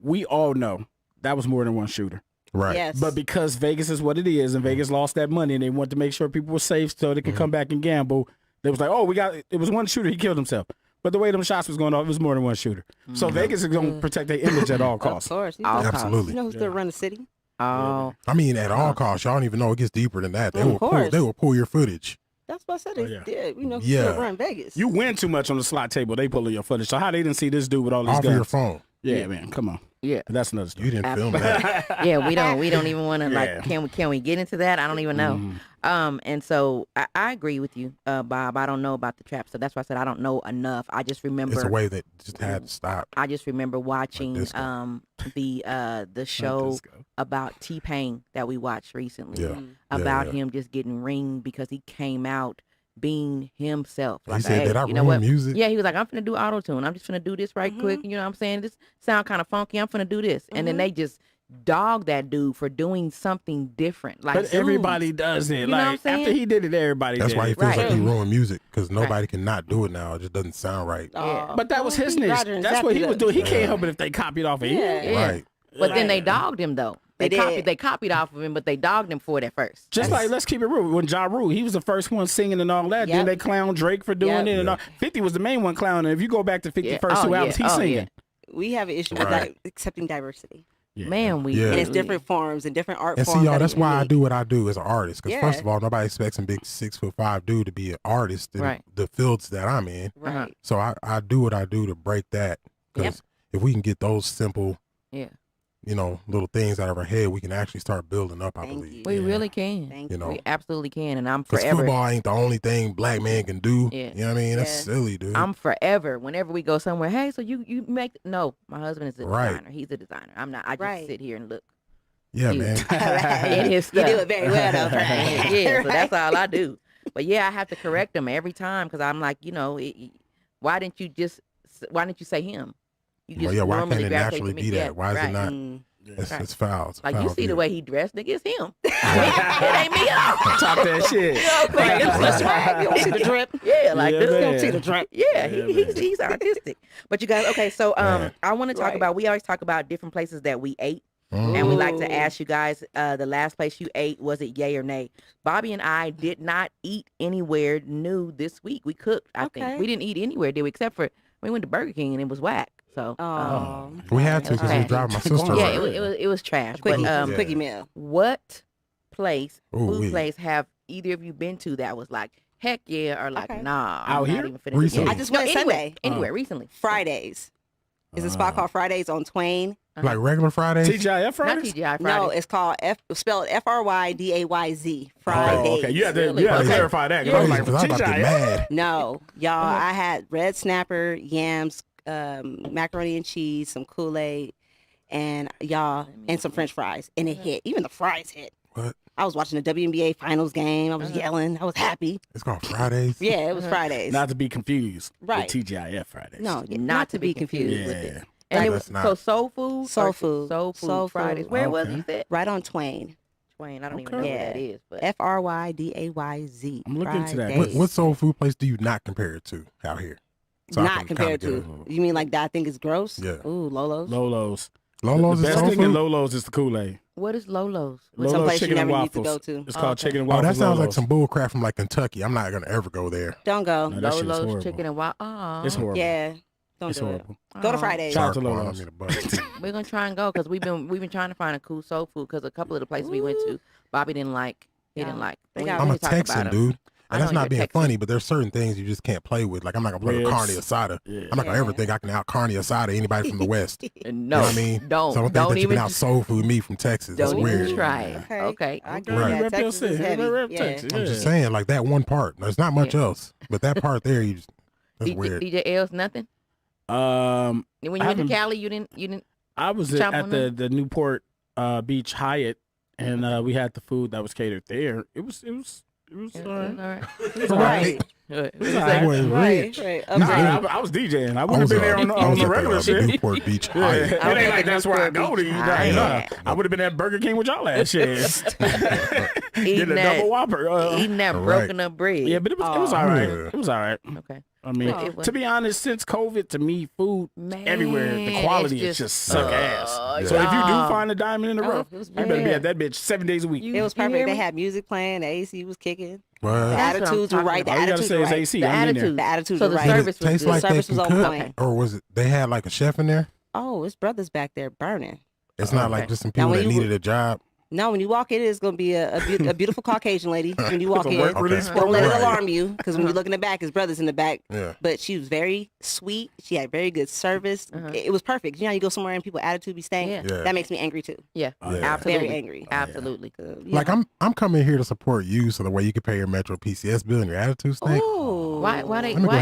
S3: we all know that was more than one shooter.
S2: Right.
S4: Yes.
S3: But because Vegas is what it is, and Vegas lost that money, and they wanted to make sure people were safe so they could come back and gamble, they was like, oh, it was one shooter, he killed himself. But the way them shots was going off, it was more than one shooter. So Vegas is going to protect their image at all costs.
S4: Of course.
S2: Absolutely.
S4: You know who's still running the city?
S1: Oh.
S2: I mean, at all costs. Y'all don't even know it gets deeper than that. They will pull your footage.
S4: That's what I said. They did. You know, still run Vegas.
S3: You win too much on the slot table, they pull your footage. So how they didn't see this dude with all these
S2: guns? Off of your phone.
S3: Yeah, man, come on.
S1: Yeah,
S3: that's another story.
S2: You didn't film that.
S1: Yeah, we don't even want to like. Can we get into that? I don't even know. And so I agree with you, Bob. I don't know about the trap, so that's why I said I don't know enough. I just remember
S2: it's a way that just had to stop.
S1: I just remember watching the show about T-Pain that we watched recently about him just getting ringed because he came out being himself.
S2: Like, he said that I ruined music.
S1: Yeah, he was like, I'm finna do auto-tune. I'm just finna do this right quick. You know what I'm saying? This sound kind of funky. I'm finna do this. And then they just dog that dude for doing something different. Like,
S3: but everybody does it.
S1: You know what I'm saying?
S3: After he did it, everybody
S2: That's
S3: did
S2: why he
S3: it.
S2: feels like he ruined music because nobody can not do it now. It just doesn't sound right.
S3: But that was his niche. That's what he was doing. He can't help it if they copied off of him.
S2: Right.
S1: But then they dogged him, though. They copied off of him, but they dogged him for it at first.
S3: Just like, let's keep it real. When Ja Rule, he was the first one singing and all that. Then they clowned Drake for doing it. And all. 50 was the main one clowning. If you go back to 50 first two albums, he's singing.
S4: We have an issue with accepting diversity.
S1: Yeah. Man,
S4: and it's different forms and different art forms.
S2: And see, y'all, that's why I do what I do as an artist. Because first of all, nobody expects some big 6'5" dude to be an artist in the fields that I'm in.
S4: Right.
S2: So I do what I do to break that. Because if we can get those simple, little things out of our head, we can actually start building up, I believe.
S1: We really can.
S4: Thank
S1: you. We absolutely can. And I'm forever.
S2: Because football ain't the only thing black man can do. Yeah. You know what I mean? That's silly, dude.
S1: I'm forever. Whenever we go somewhere, hey, so you make... No, my husband is a designer. He's a designer. I'm not. I just sit here and look.
S2: Yeah, man.
S1: In his stuff.
S4: You do it very well, though.
S1: Yeah, so that's all I do. But yeah, I have to correct him every time because I'm like, why didn't you say him? You just
S2: why can't it naturally be that? Why is it not? It's foul. It's
S1: like,
S2: foul,
S1: you see the way he dressed, nigga, it's him. It ain't me at all.
S3: Talk that shit.
S4: That's right. You don't see the drip.
S1: Yeah, like this.
S4: You don't see the drip.
S1: Yeah, he's artistic. But you guys, okay, so I want to talk about, we always talk about different places that we ate. And we like to ask you guys, the last place you ate, was it yay or nay? Bobby and I did not eat anywhere new this week. We cooked, I think. We didn't eat anywhere, did we? Except for, we went to Burger King and it was whack. So
S2: we had to because we was driving my sister.
S1: Yeah, it was trash.
S4: Quickie meal.
S1: What food place have either of you been to that was like, heck yeah, or like, nah,
S3: out here?
S2: Recently.
S4: I just went Sunday.
S1: Anywhere recently.
S4: Fridays. It's a spot called Fridays on Twain.
S2: Like regular Fridays?
S3: TGIF Fridays?
S1: Not TGI Fridays.
S4: No, it's called spelled FRYDAYZ. Fridays.
S3: Oh, okay. You have to clarify that.
S2: I was like, I about to get mad.
S4: No, y'all, I had red snapper, yams, macaroni and cheese, some Kool-Aid, and some French fries. And it hit. Even the fries hit.
S2: What?
S4: I was watching the WNBA finals game. I was yelling. I was happy.
S2: It's called Fridays?
S4: Yeah, it was Fridays.
S3: Not to be confused
S4: with
S3: TGIF Fridays.
S4: No, not to be confused with it.
S1: And it was so Soul Food.
S4: Soul Food
S1: Fridays. Where was you said?
S4: Right on Twain.
S1: I don't even know what that is. But
S4: FRYDAYZ.
S3: I'm looking into that.
S2: What soul food place do you not compare it to out here?
S4: So not compared to. You mean like that? I think it's gross.
S2: Yeah.
S4: Ooh, Lolo's.
S2: Lolo's
S3: the
S2: is
S3: best
S2: soul
S3: thing
S2: food?
S3: in Lolo's is the Kool-Aid.
S1: What is Lolo's?
S3: Lolo's chicken and waffles.
S4: Need to go to.
S3: It's called chicken and waffles.
S2: Oh, that sounds like some bull crap from like Kentucky. I'm not gonna ever go there.
S4: Don't go.
S3: No,
S1: Lolo's chicken and waffles.
S3: It's horrible.
S4: Yeah. Don't do it. Go to Fridays.
S3: Shout out to Lolo's.
S1: We're gonna try and go because we've been trying to find a cool soul food because a couple of the places we went to, Bobby didn't like. He didn't like.
S2: I'm a Texan, dude. And that's not being funny, but there's certain things you just can't play with. Like, I'm not going to play with carne asada. Yeah. I'm not going to ever think I can out carne asada anybody from the West.
S1: No.
S2: You know what I mean?
S1: Don't.
S2: So I don't think that you can out soul food me from Texas. That's weird.
S1: Even try it. Okay.
S4: I agree. Right. Texas is heavy.
S2: I'm just saying, like, that one part. There's not much else. But that part there, that's weird.
S1: DJ L's nothing? When you went to Cali, you didn't
S3: I was at the Newport Beach Hyatt, and we had the food that was catered there. It was all right.
S4: It was all right.
S3: Right. I was DJing. I wouldn't have been there on the regular shit.
S2: Newport Beach Hyatt.
S3: It ain't like that's where I go to eat. I would have been at Burger King with y'all last shit. Getting a double Whopper.
S1: Eating that broken up bread.
S3: Yeah, but it was all right. It was all right.
S1: Okay.
S3: I mean, to be honest, since COVID, to me, food everywhere, the quality is just suck ass. So if you do find a diamond in the rough, you better be at that bitch 7 days a week.
S4: It was perfect. They had music playing, the AC was kicking.
S2: What?
S4: The attitudes were right.
S3: All you gotta say is AC.
S1: The attitudes
S4: were right.
S2: Did it taste like they can cook,
S4: point.
S2: or was it they had like a chef in there?
S4: Oh, it's brothers back there burning.
S2: It's not like just some people that needed a job.
S4: No, when you walk in, it's going to be a beautiful Caucasian lady when you walk in.
S2: Okay.
S4: Don't let it alarm you, because when you look in the back, his brother's in the back.
S2: Yeah.
S4: But she was very sweet. She had very good service. It was perfect. You know how you go somewhere and people attitude be staying?
S1: Yeah.
S4: That makes me angry too.
S1: Yeah.
S4: Absolutely. Very angry.
S1: Absolutely.
S2: Like I'm coming here to support you, so the way you can pay your Metro PCS bill and your attitude stink.
S4: Ooh.
S1: Why it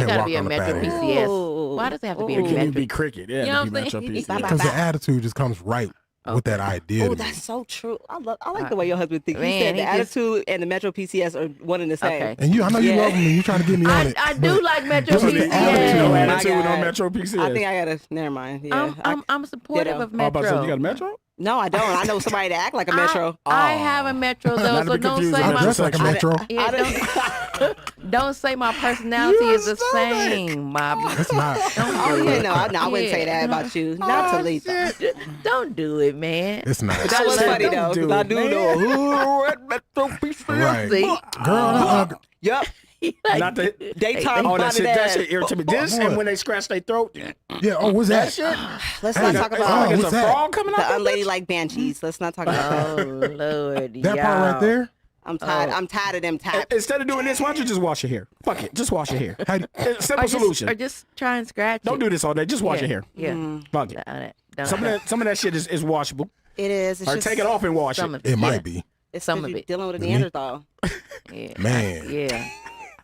S1: gotta be a Metro PCS?
S4: Ooh.
S1: Why does it have to be a
S3: It
S1: Metro?
S3: can't be cricket. Yeah,
S1: You know
S3: it can be
S1: what I'm
S3: Metro
S1: saying?
S3: PCS.
S2: Because the attitude just comes right with that idea.
S4: Oh, that's so true. I like the way your husband thinks.
S1: Man,
S4: he said the attitude and the Metro PCS are one and the same.
S1: Okay.
S2: And I know you love me. You're trying to get me on it.
S1: I do like Metro
S2: This is the
S1: PCS.
S3: No
S2: Oh,
S3: attitude, no Metro PCS.
S4: I think I gotta. Never mind. Yeah.
S1: I'm supportive of
S3: Oh, about to say,
S1: Metro.
S3: you got a Metro?
S4: No, I don't. I know somebody that act like a Metro.
S1: I have a Metro though,
S3: Not to
S1: so
S3: be
S1: don't
S3: confused
S1: say
S3: with
S2: I dress like a Metro.
S1: Don't say my personality is the same, Bobby.
S2: It's not.
S4: Oh yeah, no, I wouldn't say that about you. Not Talitha.
S1: Don't do it, man.
S2: It's not.
S4: That was funny though, because I do know who at Metro PCS.
S2: Right.
S1: See?
S2: Girl,
S4: Yep.
S3: Not the
S4: Daytime.
S3: Oh,
S4: that
S3: that shit irritates me. This and when they scratch their throat.
S2: yeah. Oh, what's that?
S3: Shit.
S4: Let's not talk
S3: It's
S4: about
S3: like it's
S2: what's
S3: a
S2: that?
S3: frog coming out.
S4: the unladylike banshees. Let's not talk about that.
S1: Oh Lord,
S2: That part right there.
S4: I'm tired. I'm tired of them taps.
S3: Instead of doing this, why don't you just wash your hair? Fuck it, just wash your hair. Simple
S1: Or
S3: solution.
S1: just try and scratch.
S3: Don't do this all day. Just wash your hair.
S1: Yeah.
S3: Fuck it.
S1: Don't
S3: Some of that shit is washable.
S4: It is. It's
S3: Or
S4: just,
S3: take it off and wash
S1: some
S3: it.
S1: of
S2: It might be.
S4: It's
S1: some
S4: 'cause
S1: of
S4: you're
S1: it.
S4: dealing with a Neanderthal.
S1: Yeah.
S2: Man.
S1: Yeah.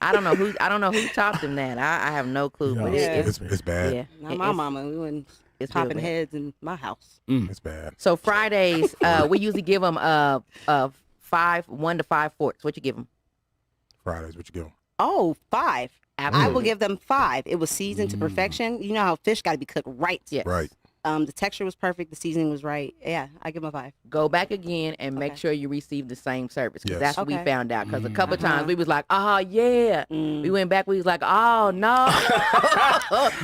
S1: I don't know who taught them that. I have no clue. But
S2: It's bad.
S1: yeah.
S4: Not my mama. We went
S1: It's
S4: popping
S1: real bad.
S4: heads in my house.
S2: It's bad.
S1: So Fridays, we usually give them 1 to 5 forks. What you give them?
S2: Fridays, what you give 'em?
S4: Oh, 5.
S1: Absolutely.
S4: I will give them 5. It was seasoned to perfection. You know how fish got to be cooked right.
S1: Yes.
S2: Right.
S4: The texture was perfect. The seasoning was right. Yeah, I give them a 5.
S1: Go back again and make
S4: Okay.
S1: sure you receive the same service, because
S2: Yes.
S1: that's what we
S4: Okay.
S1: found out. Because a couple of times we was like, oh yeah.
S4: Mm.
S1: We went back. We was like, oh no.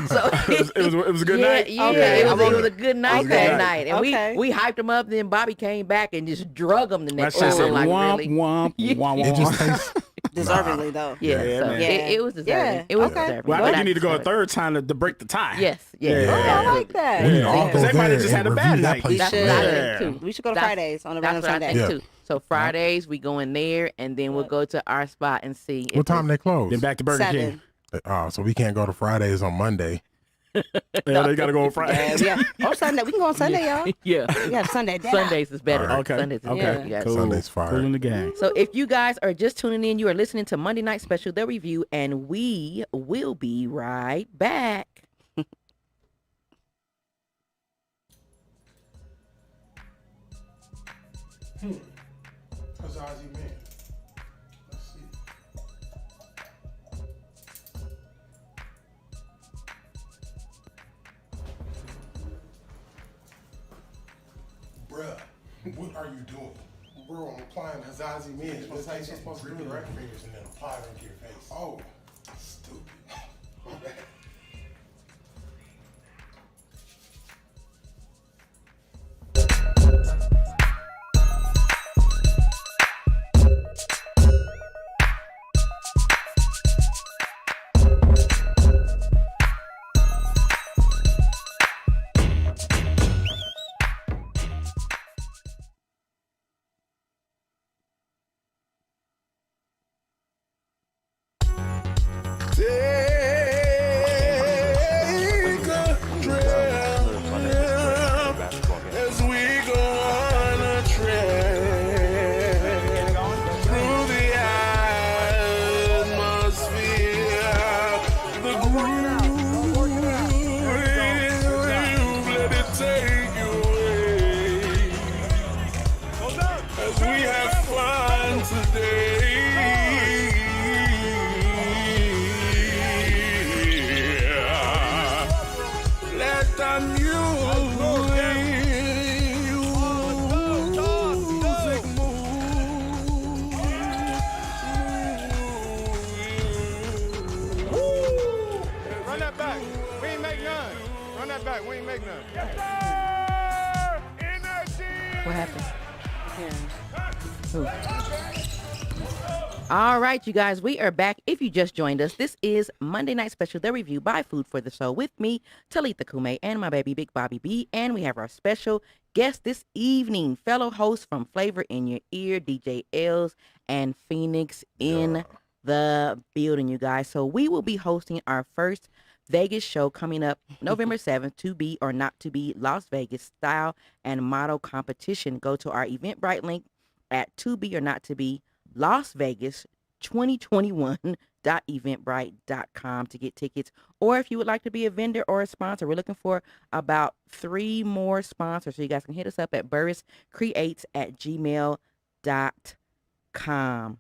S1: So
S3: It was a good
S1: yeah,
S3: night.
S1: Yeah,
S4: Okay.
S1: it was a good night
S3: Okay.
S1: that night, and
S4: Okay.
S1: we hyped him up. Then Bobby came back and just drug him the
S3: That
S1: next
S3: shit
S1: time.
S3: said
S1: I'm like,
S3: womp,
S1: really?
S3: womp, womp,
S2: It just
S3: womp.
S2: tastes.
S4: Deservingly, though.
S1: Yeah,
S3: Yeah,
S1: so
S3: man.
S1: it was deserving.
S4: Yeah,
S1: It was
S4: okay.
S1: deserving.
S3: Well, I
S1: But
S3: think you need to go a
S1: deserve it.
S3: third time to break the tie.
S1: Yes,
S3: Yeah.
S1: yes.
S4: Oh, I
S1: absolutely.
S4: like that.
S2: We need to all
S3: Yeah.
S2: go
S3: 'Cause everybody
S2: there
S3: just
S2: and
S3: had a
S2: review
S3: bad
S2: that
S3: night.
S2: place.
S1: That's what
S2: Yeah.
S1: I think too.
S4: We should go to
S1: That's-
S4: Fridays on a
S1: That's
S4: random
S1: what I
S4: Sunday.
S1: think
S2: Yeah.
S1: too. So Fridays we go in there, and then we'll go to our spot and see.
S2: What time they close?
S3: Then back to Burger
S4: 7.
S3: King.
S2: Oh, so we can't go to Fridays on Monday.
S3: Yeah, they gotta go on Friday.
S4: Yeah. Oh, Sunday. We can go on Sunday, y'all.
S1: Yeah.
S4: We have Sunday dinner.
S1: Sundays is better.
S3: Okay.
S1: Sundays is
S3: Okay.
S1: better. Yes.
S3: Cool.
S2: Sunday's fire.
S3: Cool in the gang.
S1: So if you guys are just tuning in, you are listening to Monday Night Special, The Review, and we will be right back.
S2: How's Ozzy man? Let's see. Bruh, what are you doing? Bro, I'm applying Hazazi Men. That's how you're supposed to do it, right? Fingers and then apply it onto your face. Oh, stupid.
S1: What happened? All right, you guys, we are back. If you just joined us, this is Monday Night Special, the review by Food for the Soul with me, Talitha Kume, and my baby, Big Bobby B. And we have our special guest this evening, fellow host from Flavor in Your Ear, DJ Els and Phoenix in the building, you guys. So we will be hosting our first Vegas show coming up November 7th, to be or not to be Las Vegas style and model competition. Go to our Eventbrite link at to be or not to be Las Vegas 2021.eventbrite.com to get tickets. Or if you would like to be a vendor or a sponsor, we're looking for about 3 more sponsors. So you guys can hit us up at burriscreates@gmail.com.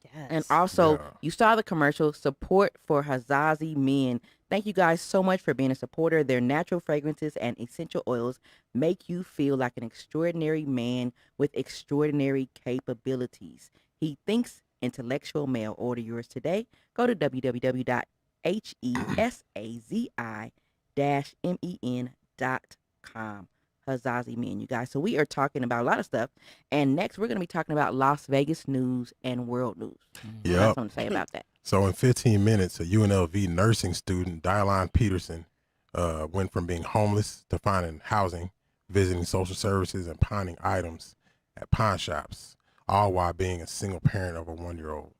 S1: Yes. And also, you saw the commercial, support for Hazazi Men. Thank you guys so much for being a supporter. Their natural fragrances and essential oils make you feel like an extraordinary man with extraordinary capabilities. He thinks intellectual male. Order yours today. Go to www.hesazi-men.com. Hazazi Men, you guys. So we are talking about a lot of stuff. And next, we're going to be talking about Las Vegas news and world news.
S2: Yeah.
S1: What's something to say about that?
S2: So in 15 minutes, a UNLV nursing student, Dialon Peterson, went from being homeless to finding housing, visiting social services, and pawning items at pawn shops, all while being a single parent of a 1-year-old.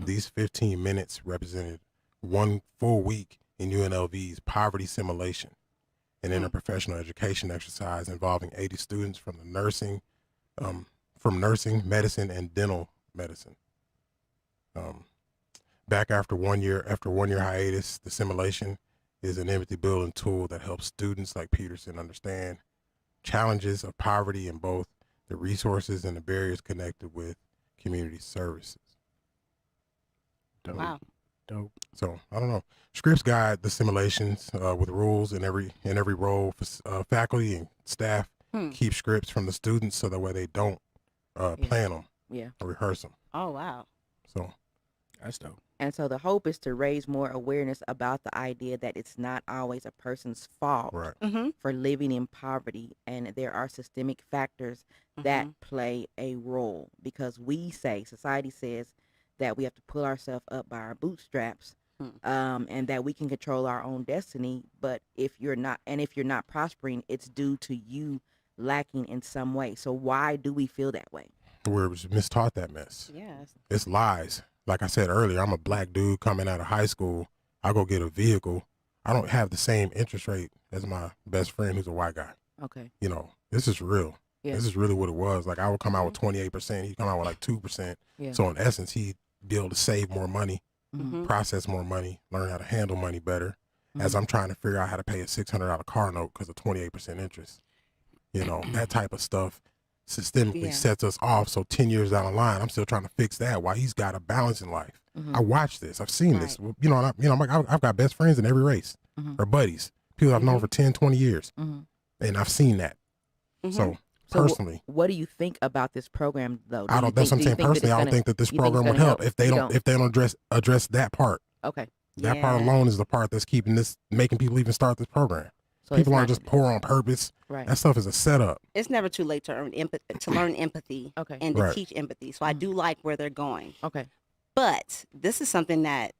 S2: These 15 minutes represented 1 full week in UNLV's poverty simulation, an interprofessional education exercise involving 80 students from nursing, medicine, and dental medicine. Back after 1 year hiatus, the simulation is an empathy building tool that helps students like Peterson understand challenges of poverty and both the resources and the barriers connected with community services.
S3: Dope.
S4: Wow.
S3: Dope.
S2: So I don't know. Scripts guide the simulations with rules in every role. Faculty and staff keep scripts from the students so that way they don't plan them or rehearse them.
S4: Oh wow.
S2: So
S3: that's dope.
S1: And so the hope is to raise more awareness about the idea that it's not always a person's fault for living in poverty, and there are systemic factors that play a role, because society says that we have to pull ourselves up by our bootstraps, and that we can control our own destiny. But if you're not prospering, it's due to you lacking in some way. So why do we feel that way?
S2: We're mistaught that mess.
S4: Yes.
S2: It's lies. Like I said earlier, I'm a black dude coming out of high school. I go get a vehicle. I don't have the same interest rate as my best friend who's a white guy.
S1: Okay.
S2: You know, this is real.
S1: Yeah.
S2: This is really what it was. Like I would come out with 28%. He'd come out with like 2%.
S1: Yeah.
S2: So in essence, he'd be able to save more money, process more money, learn how to handle money better, as I'm trying to figure out how to pay a $600 car note because of 28% interest. You know, that type of stuff systemically sets us off. So 10 years down the line, I'm still trying to fix that while he's got a balance in life. I watched this. I've seen this. You know, I've got best friends in every race or buddies, people I've known for 10, 20 years. And I've seen that. So personally.
S1: What do you think about this program, though?
S2: That's what I'm saying. Personally, I don't think that this program would help if they don't address that part.
S1: Okay.
S2: That part alone is the part that's making people even start this program. So people aren't just poor on purpose.
S1: Right.
S2: That stuff is a setup.
S4: It's never too late to learn empathy.
S1: Okay.
S4: And to teach empathy. So I do like where they're going.
S1: Okay.
S4: But this is something that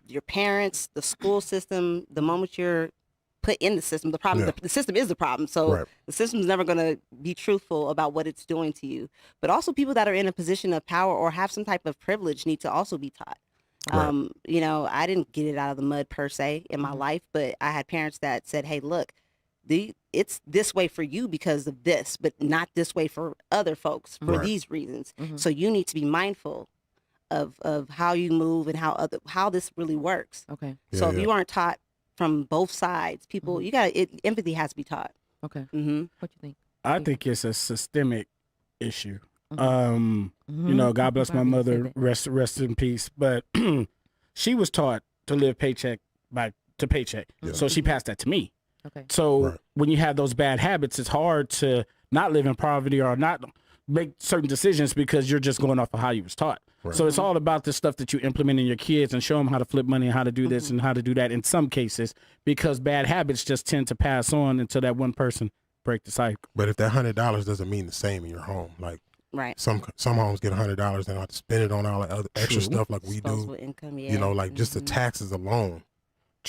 S4: your parents, the school system, the moment you're put in the system, the system is the problem. So the system's never going to be truthful about what it's doing to you. But also people that are in a position of power or have some type of privilege need to also be taught. You know, I didn't get it out of the mud per se in my life, but I had parents that said, hey, look, it's this way for you because of this, but not this way for other folks for these reasons. So you need to be mindful of how you move and how this really works.
S1: Okay.
S4: So if you aren't taught from both sides, people, empathy has to be taught.
S1: Okay. What do you think?
S3: I think it's a systemic issue. You know, God bless my mother, rest in peace. But she was taught to live paycheck to paycheck. So she passed that to me.
S1: Okay.
S3: So when you have those bad habits, it's hard to not live in poverty or not make certain decisions because you're just going off of how you was taught. So it's all about the stuff that you implement in your kids and show them how to flip money and how to do this and how to do that in some cases, because bad habits just tend to pass on until that one person break the cycle.
S2: But if that $100 doesn't mean the same in your home, like some homes get $100 and have to spend it on all the other extra stuff like we do.
S4: Income,
S2: you know, like just the taxes alone.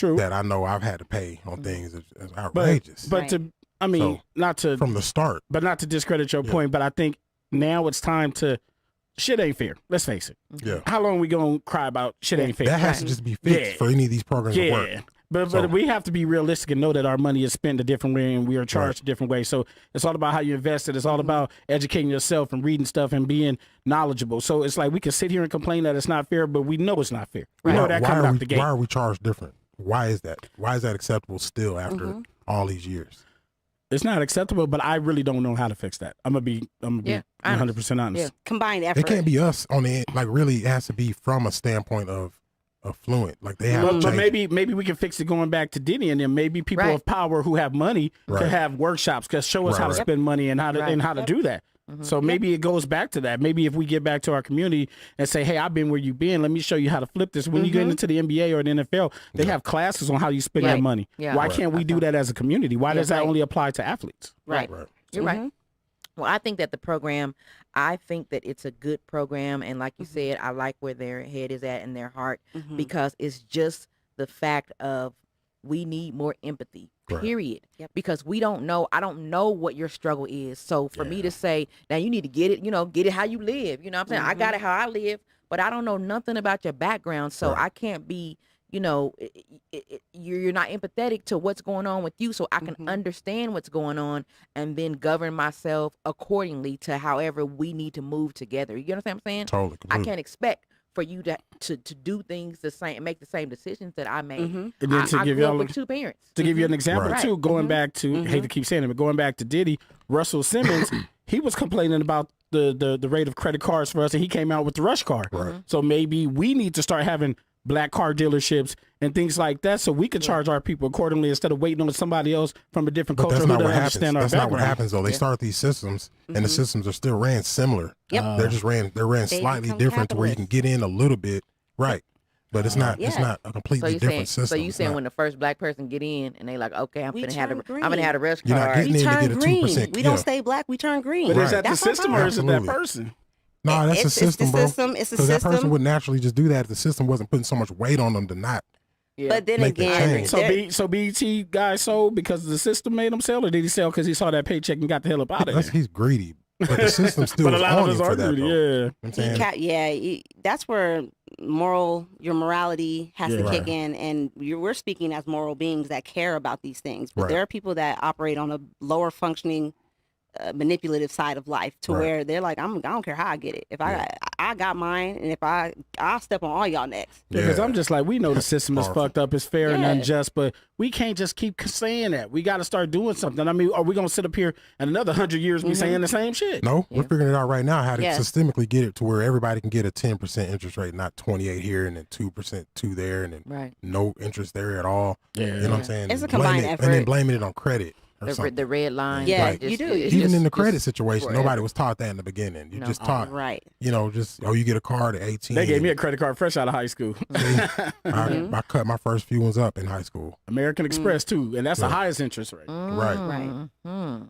S2: That I know I've had to pay on things is outrageous.
S3: But from the start.
S2: But
S3: not to discredit your point, but I think now it's time to. Shit ain't fair. Let's face it.
S2: Yeah.
S3: How long we gonna cry about shit ain't fair?
S2: That has to just be fixed for any of these programs to work.
S3: But we have to be realistic and know that our money is spent a different way and we are charged a different way. So it's all about how you invest it. It's all about educating yourself and reading stuff and being knowledgeable. So it's like we can sit here and complain that it's not fair, but we know it's not fair. We know that coming out the gate.
S2: Why are we charged different? Why is that? Why is that acceptable still after all these years?
S3: It's not acceptable, but I really don't know how to fix that. I'm gonna be 100% honest.
S4: Yeah. Combined effort.
S2: It can't be us on the end. Like really, it has to be from a standpoint of affluent. Like they have.
S3: But maybe we can fix it going back to Diddy, and then maybe people of power who have money can have workshops, can show us how to spend money and how to do that. So maybe it goes back to that. Maybe if we get back to our community and say, hey, I've been where you've been. Let me show you how to flip this. When you get into the NBA or the NFL, they have classes on how you spend your money. Yeah. Why can't we do that as a community? Why does that only apply to athletes?
S1: Right. You're right. Well, I think that I think that it's a good program. And like you said, I like where their head is at and their heart because it's just the fact of we need more empathy, period. Because I don't know what your struggle is. So for me to say, now you need to get it how you live. You know what I'm saying? I got it how I live, but I don't know nothing about your background. So I can't be, you're not empathetic to what's going on with you. So I can understand what's going on and then govern myself accordingly to however we need to move together. You understand what I'm saying?
S2: Totally.
S1: I can't expect for you to do things the same, make the same decisions that I made.
S3: And then
S1: I grew up with two parents.
S3: To give you an example too, going back to hate to keep saying it, but going back to Diddy, Russell Simmons, he was complaining about the rate of credit cards for us, and he came out with the Rush card. So maybe we need to start having black car dealerships and things like that, so we could charge our people accordingly instead of waiting on somebody else from a different culture who doesn't understand our background.
S2: That's not what happens though. They start these systems, and the systems are still ran similar. They're ran slightly different to where you can get in a little bit, but it's not a completely different system.
S1: So you saying when the first black person get in and they like, okay, I'm gonna have a rush card.
S2: You're not getting
S4: we
S2: in
S4: turn
S2: to get a
S4: green.
S2: 2%.
S4: We don't stay black. We turn green.
S3: But is that the system or is it that person?
S2: No, that's a system, bro.
S4: It's a system.
S2: Because that person would naturally just do that if the system wasn't putting so much weight on them to not.
S4: But then again,
S3: so BT guy sold because the system made him sell, or did he sell because he saw that paycheck and got the hell up out of there?
S2: He's greedy, but the system still is on him for that. Though. I'm saying?
S4: That's where your morality has to kick in, and we're speaking as moral beings that care about these things. But there are people that operate on a lower functioning, manipulative side of life to where they're like, I don't care how I get it. If I got mine, and if I'll step on all y'all next.
S3: Because I'm just like, we know the system is fucked up, it's fair and unjust, but we can't just keep saying that. We got to start doing something. I mean, are we gonna sit up here and another 100 years be saying the same shit?
S2: No, we're figuring it out right now how to systemically get it to where everybody can get a 10% interest rate, not 28 here and then 2% there, and then no interest there at all. You know what I'm saying?
S4: It's a combined effort,
S2: and then blaming it on credit.
S1: the red line.
S4: Yeah,
S2: like,
S4: you do.
S2: Even in the credit situation, nobody was taught that in the beginning. You just taught,
S4: right.
S2: You get a card at 18.
S3: They gave me a credit card fresh out of high school.
S2: I cut my first few ones up in high school.
S3: American Express too, and that's the highest interest rate.
S2: Right.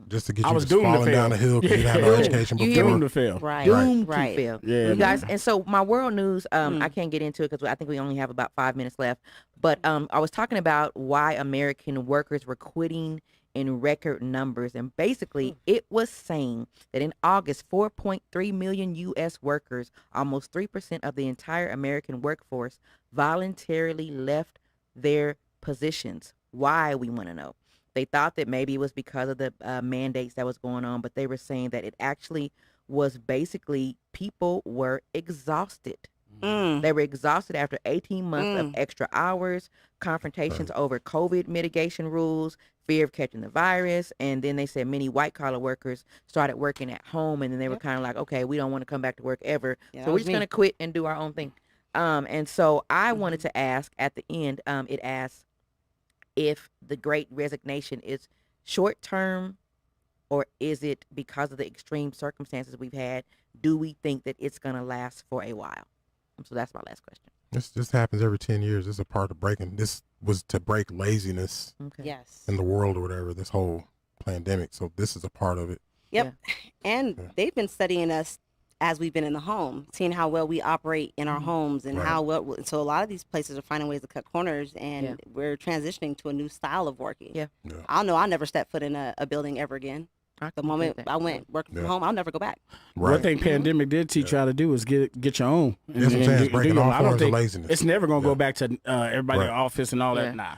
S2: Just to get
S3: I
S2: you
S3: was
S2: just
S3: doomed to
S2: falling
S3: fail.
S2: down the hill because you didn't have no education before.
S3: Doomed to fail.
S4: Right.
S1: Doomed to
S4: Right.
S1: fail.
S3: Yeah,
S1: you guys. And so my world news, I can't get into it because I think we only have about 5 minutes left. But I was talking about why American workers were quitting in record numbers. And basically, it was saying that in August, 4.3 million U.S. workers, almost 3% of the entire American workforce, voluntarily left their positions. Why, we want to know. They thought that maybe it was because of the mandates that was going on, but they were saying that it actually was basically people were exhausted. They were exhausted after 18 months of extra hours, confrontations over COVID mitigation rules, fear of catching the virus. And then they said many white collar workers started working at home, and then they were kind of like, okay, we don't want to come back to work ever. So we're just going to quit and do our own thing. And so I wanted to ask at the end, it asks if the Great Resignation is short term, or is it because of the extreme circumstances we've had? Do we think that it's going to last for a while? So that's my last question.
S2: This happens every 10 years. This is a part of breaking. This was to break laziness in the world or whatever, this whole pandemic. So this is a part of it.
S4: Yep. Yeah. And they've been studying us as we've been in the home, seeing how well we operate in our homes and how well. So a lot of these places are finding ways to cut corners, and we're transitioning to a new style of working. Yeah. I'll never step foot in a building ever again. The moment I went working from home, I'll never go back.
S2: Right.
S3: One thing pandemic did teach you how to do is get your own.
S2: That's what I'm saying. It's breaking all forms of laziness.
S3: It's never going to go back to everybody in the office and all that. Nah.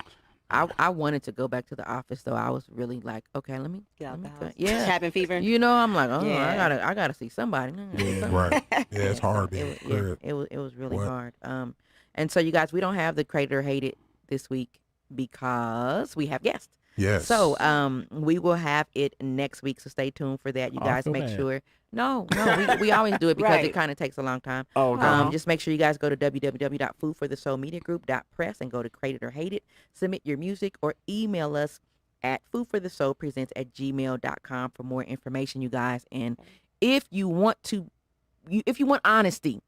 S1: I wanted to go back to the office, though. I was really like, okay, let me
S4: get out the house.
S1: Yeah,
S4: cabin fever.
S1: I'm like, I gotta see somebody.
S2: Right. Yeah, it's hard being cleared.
S1: It was really hard. And so you guys, we don't have the Crate It or Hate It this week because we have guests.
S2: Yes.
S1: So we will have it next week. So stay tuned for that. You guys make sure. No, we always do it because it kind of takes a long time. Just make sure you guys go to www.foodforthesoulmediagroup.press and go to Crate It or Hate It. Submit your music or email us at foodforthesoulpresents@gmail.com for more information, you guys. And if you want honesty,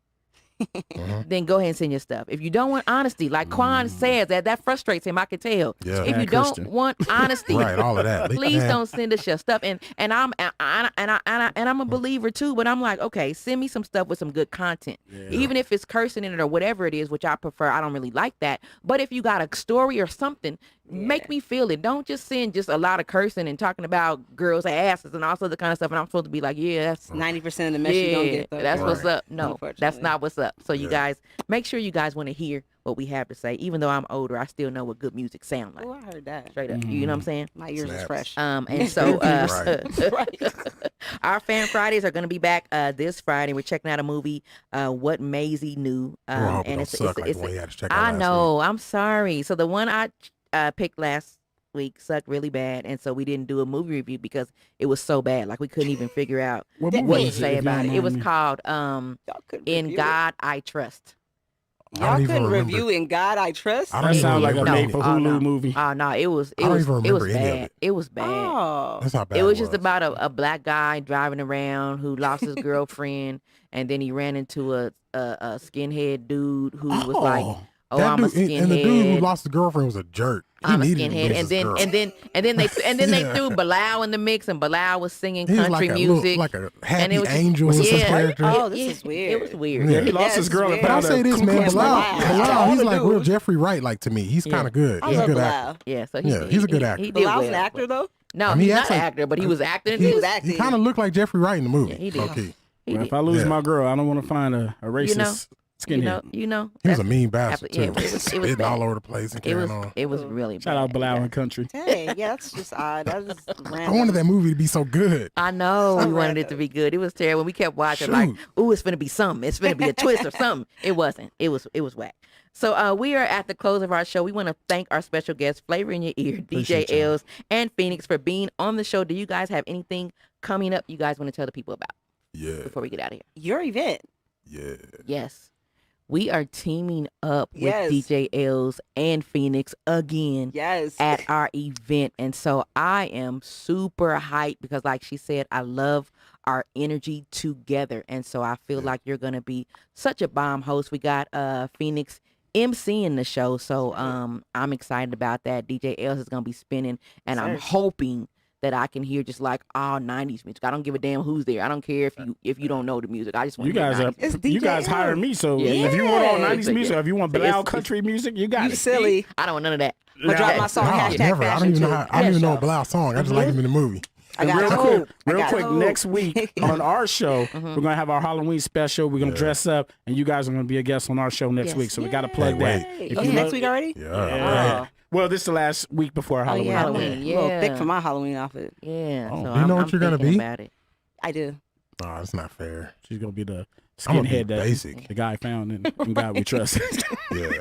S1: then go ahead and send your stuff. If you don't want honesty, like Quan says, that frustrates him, I can tell.
S2: Yeah.
S1: If you don't want honesty,
S2: right, all of that.
S1: Please don't send us your stuff. And I'm a believer too, but I'm like, okay, send me some stuff with some good content. Yeah. Even if it's cursing in it or whatever it is, which I prefer. I don't really like that. But if you got a story or something, make me feel it. Don't just send just a lot of cursing and talking about girls' asses and all sorts of kind of stuff. And I'm supposed to be like, that's
S4: 90% of the mess you don't get.
S1: That's what's up. No, that's not what's up. So you guys, make sure you guys want to hear what we have to say. Even though I'm older, I still know what good music sound like.
S4: Oh, I heard that.
S1: Straight up. You know what I'm saying?
S4: My ears is fresh.
S1: And so our Fan Fridays are going to be back this Friday. We're checking out a movie, What Maisie Knew.
S2: And it's like the one you had to check out
S1: I know.
S2: week.
S1: I'm sorry. So the one I picked last week sucked really bad, and so we didn't do a movie review because it was so bad. Like we couldn't even figure out what to say about it. It was called In God I Trust.
S4: Y'all couldn't review In God I Trust?
S3: That sounds like a made for Hulu movie.
S1: Oh no, it was bad. It was bad.
S4: Oh.
S2: That's how bad
S1: it was just about a black guy driving around who lost his girlfriend, and then he ran into a skinhead dude who was like, I'm a skinhead.
S2: And the dude who lost his girlfriend was a jerk.
S1: I'm a skinhead, and then they threw Bilal in the mix, and Bilal was singing country music,
S2: like a happy angel. Character.
S4: Oh, this is weird.
S1: It was weird.
S3: Yeah, he lost his girl.
S2: But I'll say this, man, Bilal, he's like real Jeffrey Wright, like to me. He's kind of good. He's a good actor.
S1: Yeah, so
S2: he's a good actor.
S4: Bilal's an actor though.
S1: No, he's not an actor, but he was acting.
S4: He was acting.
S2: He kind of looked like Jeffrey Wright in the movie.
S1: Yeah, he did.
S2: Okay.
S3: If I lose my girl, I don't want to find a racist. Skinhead.
S1: You know,
S2: he was a mean bastard too.
S1: It was
S2: spitting all over the place and carrying on.
S1: It was really bad.
S3: Shout out Bilal and Country.
S4: Hey, that's just odd. That was random.
S2: I wanted that movie to be so good.
S1: I know we wanted it to be good. It was terrible. We kept watching like, ooh, it's gonna be something. It's gonna be a twist or something. It wasn't. It was whack. So we are at the close of our show. We want to thank our special guests, Flavor in Your Ear, DJ Els, and Phoenix for being on the show. Do you guys have anything coming up you guys want to tell the people about?
S2: Yeah.
S1: Before we get out of here.
S4: Your event.
S2: Yeah.
S1: Yes. we are teaming up with DJ Els and Phoenix again at our event. And so I am super hyped because like she said, I love our energy together. And so I feel like you're going to be such a bomb host. We got Phoenix MCing the show. So I'm excited about that. DJ Els is going to be spinning and I'm hoping that I can hear just like all 90s music. I don't give a damn who's there. I don't care if you don't know the music. I just want
S3: you guys hire me. So if you want all 90s music, if you want Bilal country music, you got it.
S4: Silly.
S1: I don't want none of that.
S4: I drop my song
S2: never. I don't even know a Bilal song. I just like him in the movie.
S3: Real quick, next week on our show, we're going to have our Halloween special. We're going to dress up, and you guys are going to be a guest on our show next week. So we got to plug that.
S4: Next week already?
S2: Yeah.
S3: Well, this is the last week before Halloween.
S4: Halloween. Yeah. A little thick for my Halloween outfit.
S1: Yeah.
S2: So do you know what you're going to be?
S1: About it.
S4: I do.
S2: Oh, that's not fair.
S3: She's going to be the skinhead that the guy found and God we trust.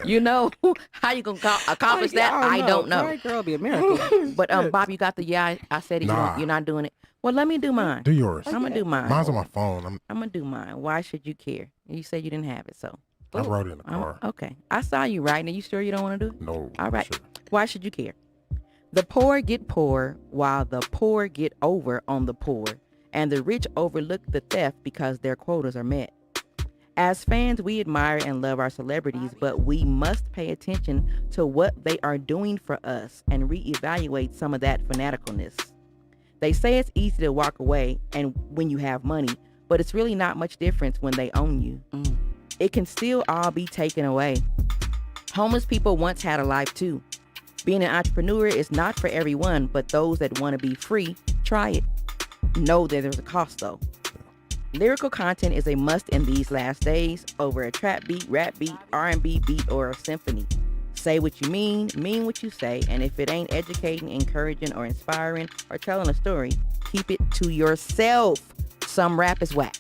S1: You know how you going to accomplish that? I don't know.
S4: Right, girl, be a miracle.
S1: But Bob, you got the I said it, you're not doing it. Well, let me do mine.
S2: Do yours.
S1: I'm going to do mine.
S2: Mine's on my phone.
S1: I'm going to do mine. Why should you care? You said you didn't have it, so.
S2: I wrote it in the car.
S1: Okay. I saw you writing. Are you sure you don't want to do it?
S2: No.
S1: All right.
S2: Sure.
S1: Why should you care? The poor get poor while the poor get over on the poor, and the rich overlook the theft because their quotas are met. As fans, we admire and love our celebrities, but we must pay attention to what they are doing for us and reevaluate some of that fanaticalness. They say it's easy to walk away and when you have money, but it's really not much difference when they own you. It can still all be taken away. Homeless people once had a life too. Being an entrepreneur is not for everyone, but those that want to be free, try it. Know that there's a cost though. Lyrical content is a must in these last days over a trap beat, rap beat, R&B beat, or a symphony. Say what you mean what you say, and if it ain't educating, encouraging, or inspiring, or telling a story, keep it to yourself. Some rap is whack.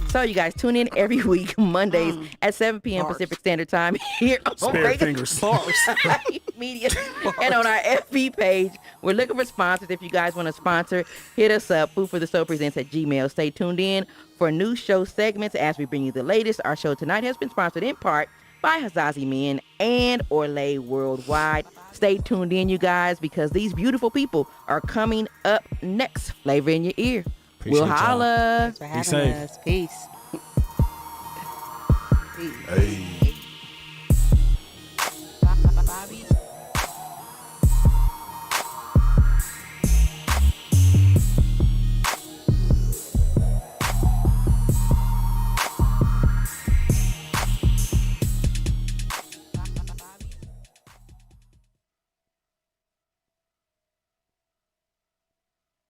S1: So you guys tune in every week, Mondays at 7 p.m. Pacific Standard Time here on Radio Media and on our FB page. We're looking for sponsors. If you guys want to sponsor, hit us up, foodforthesoulpresents@gmail.com. Stay tuned in for new show segments as we bring you the latest. Our show tonight has been sponsored in part by Hazazi Men and Orlay Worldwide. Stay tuned in, you guys, because these beautiful people are coming up next. Flavor in your ear. We'll holla.
S4: Thanks for having us. Peace.
S2: Hey.
S1: Bobby.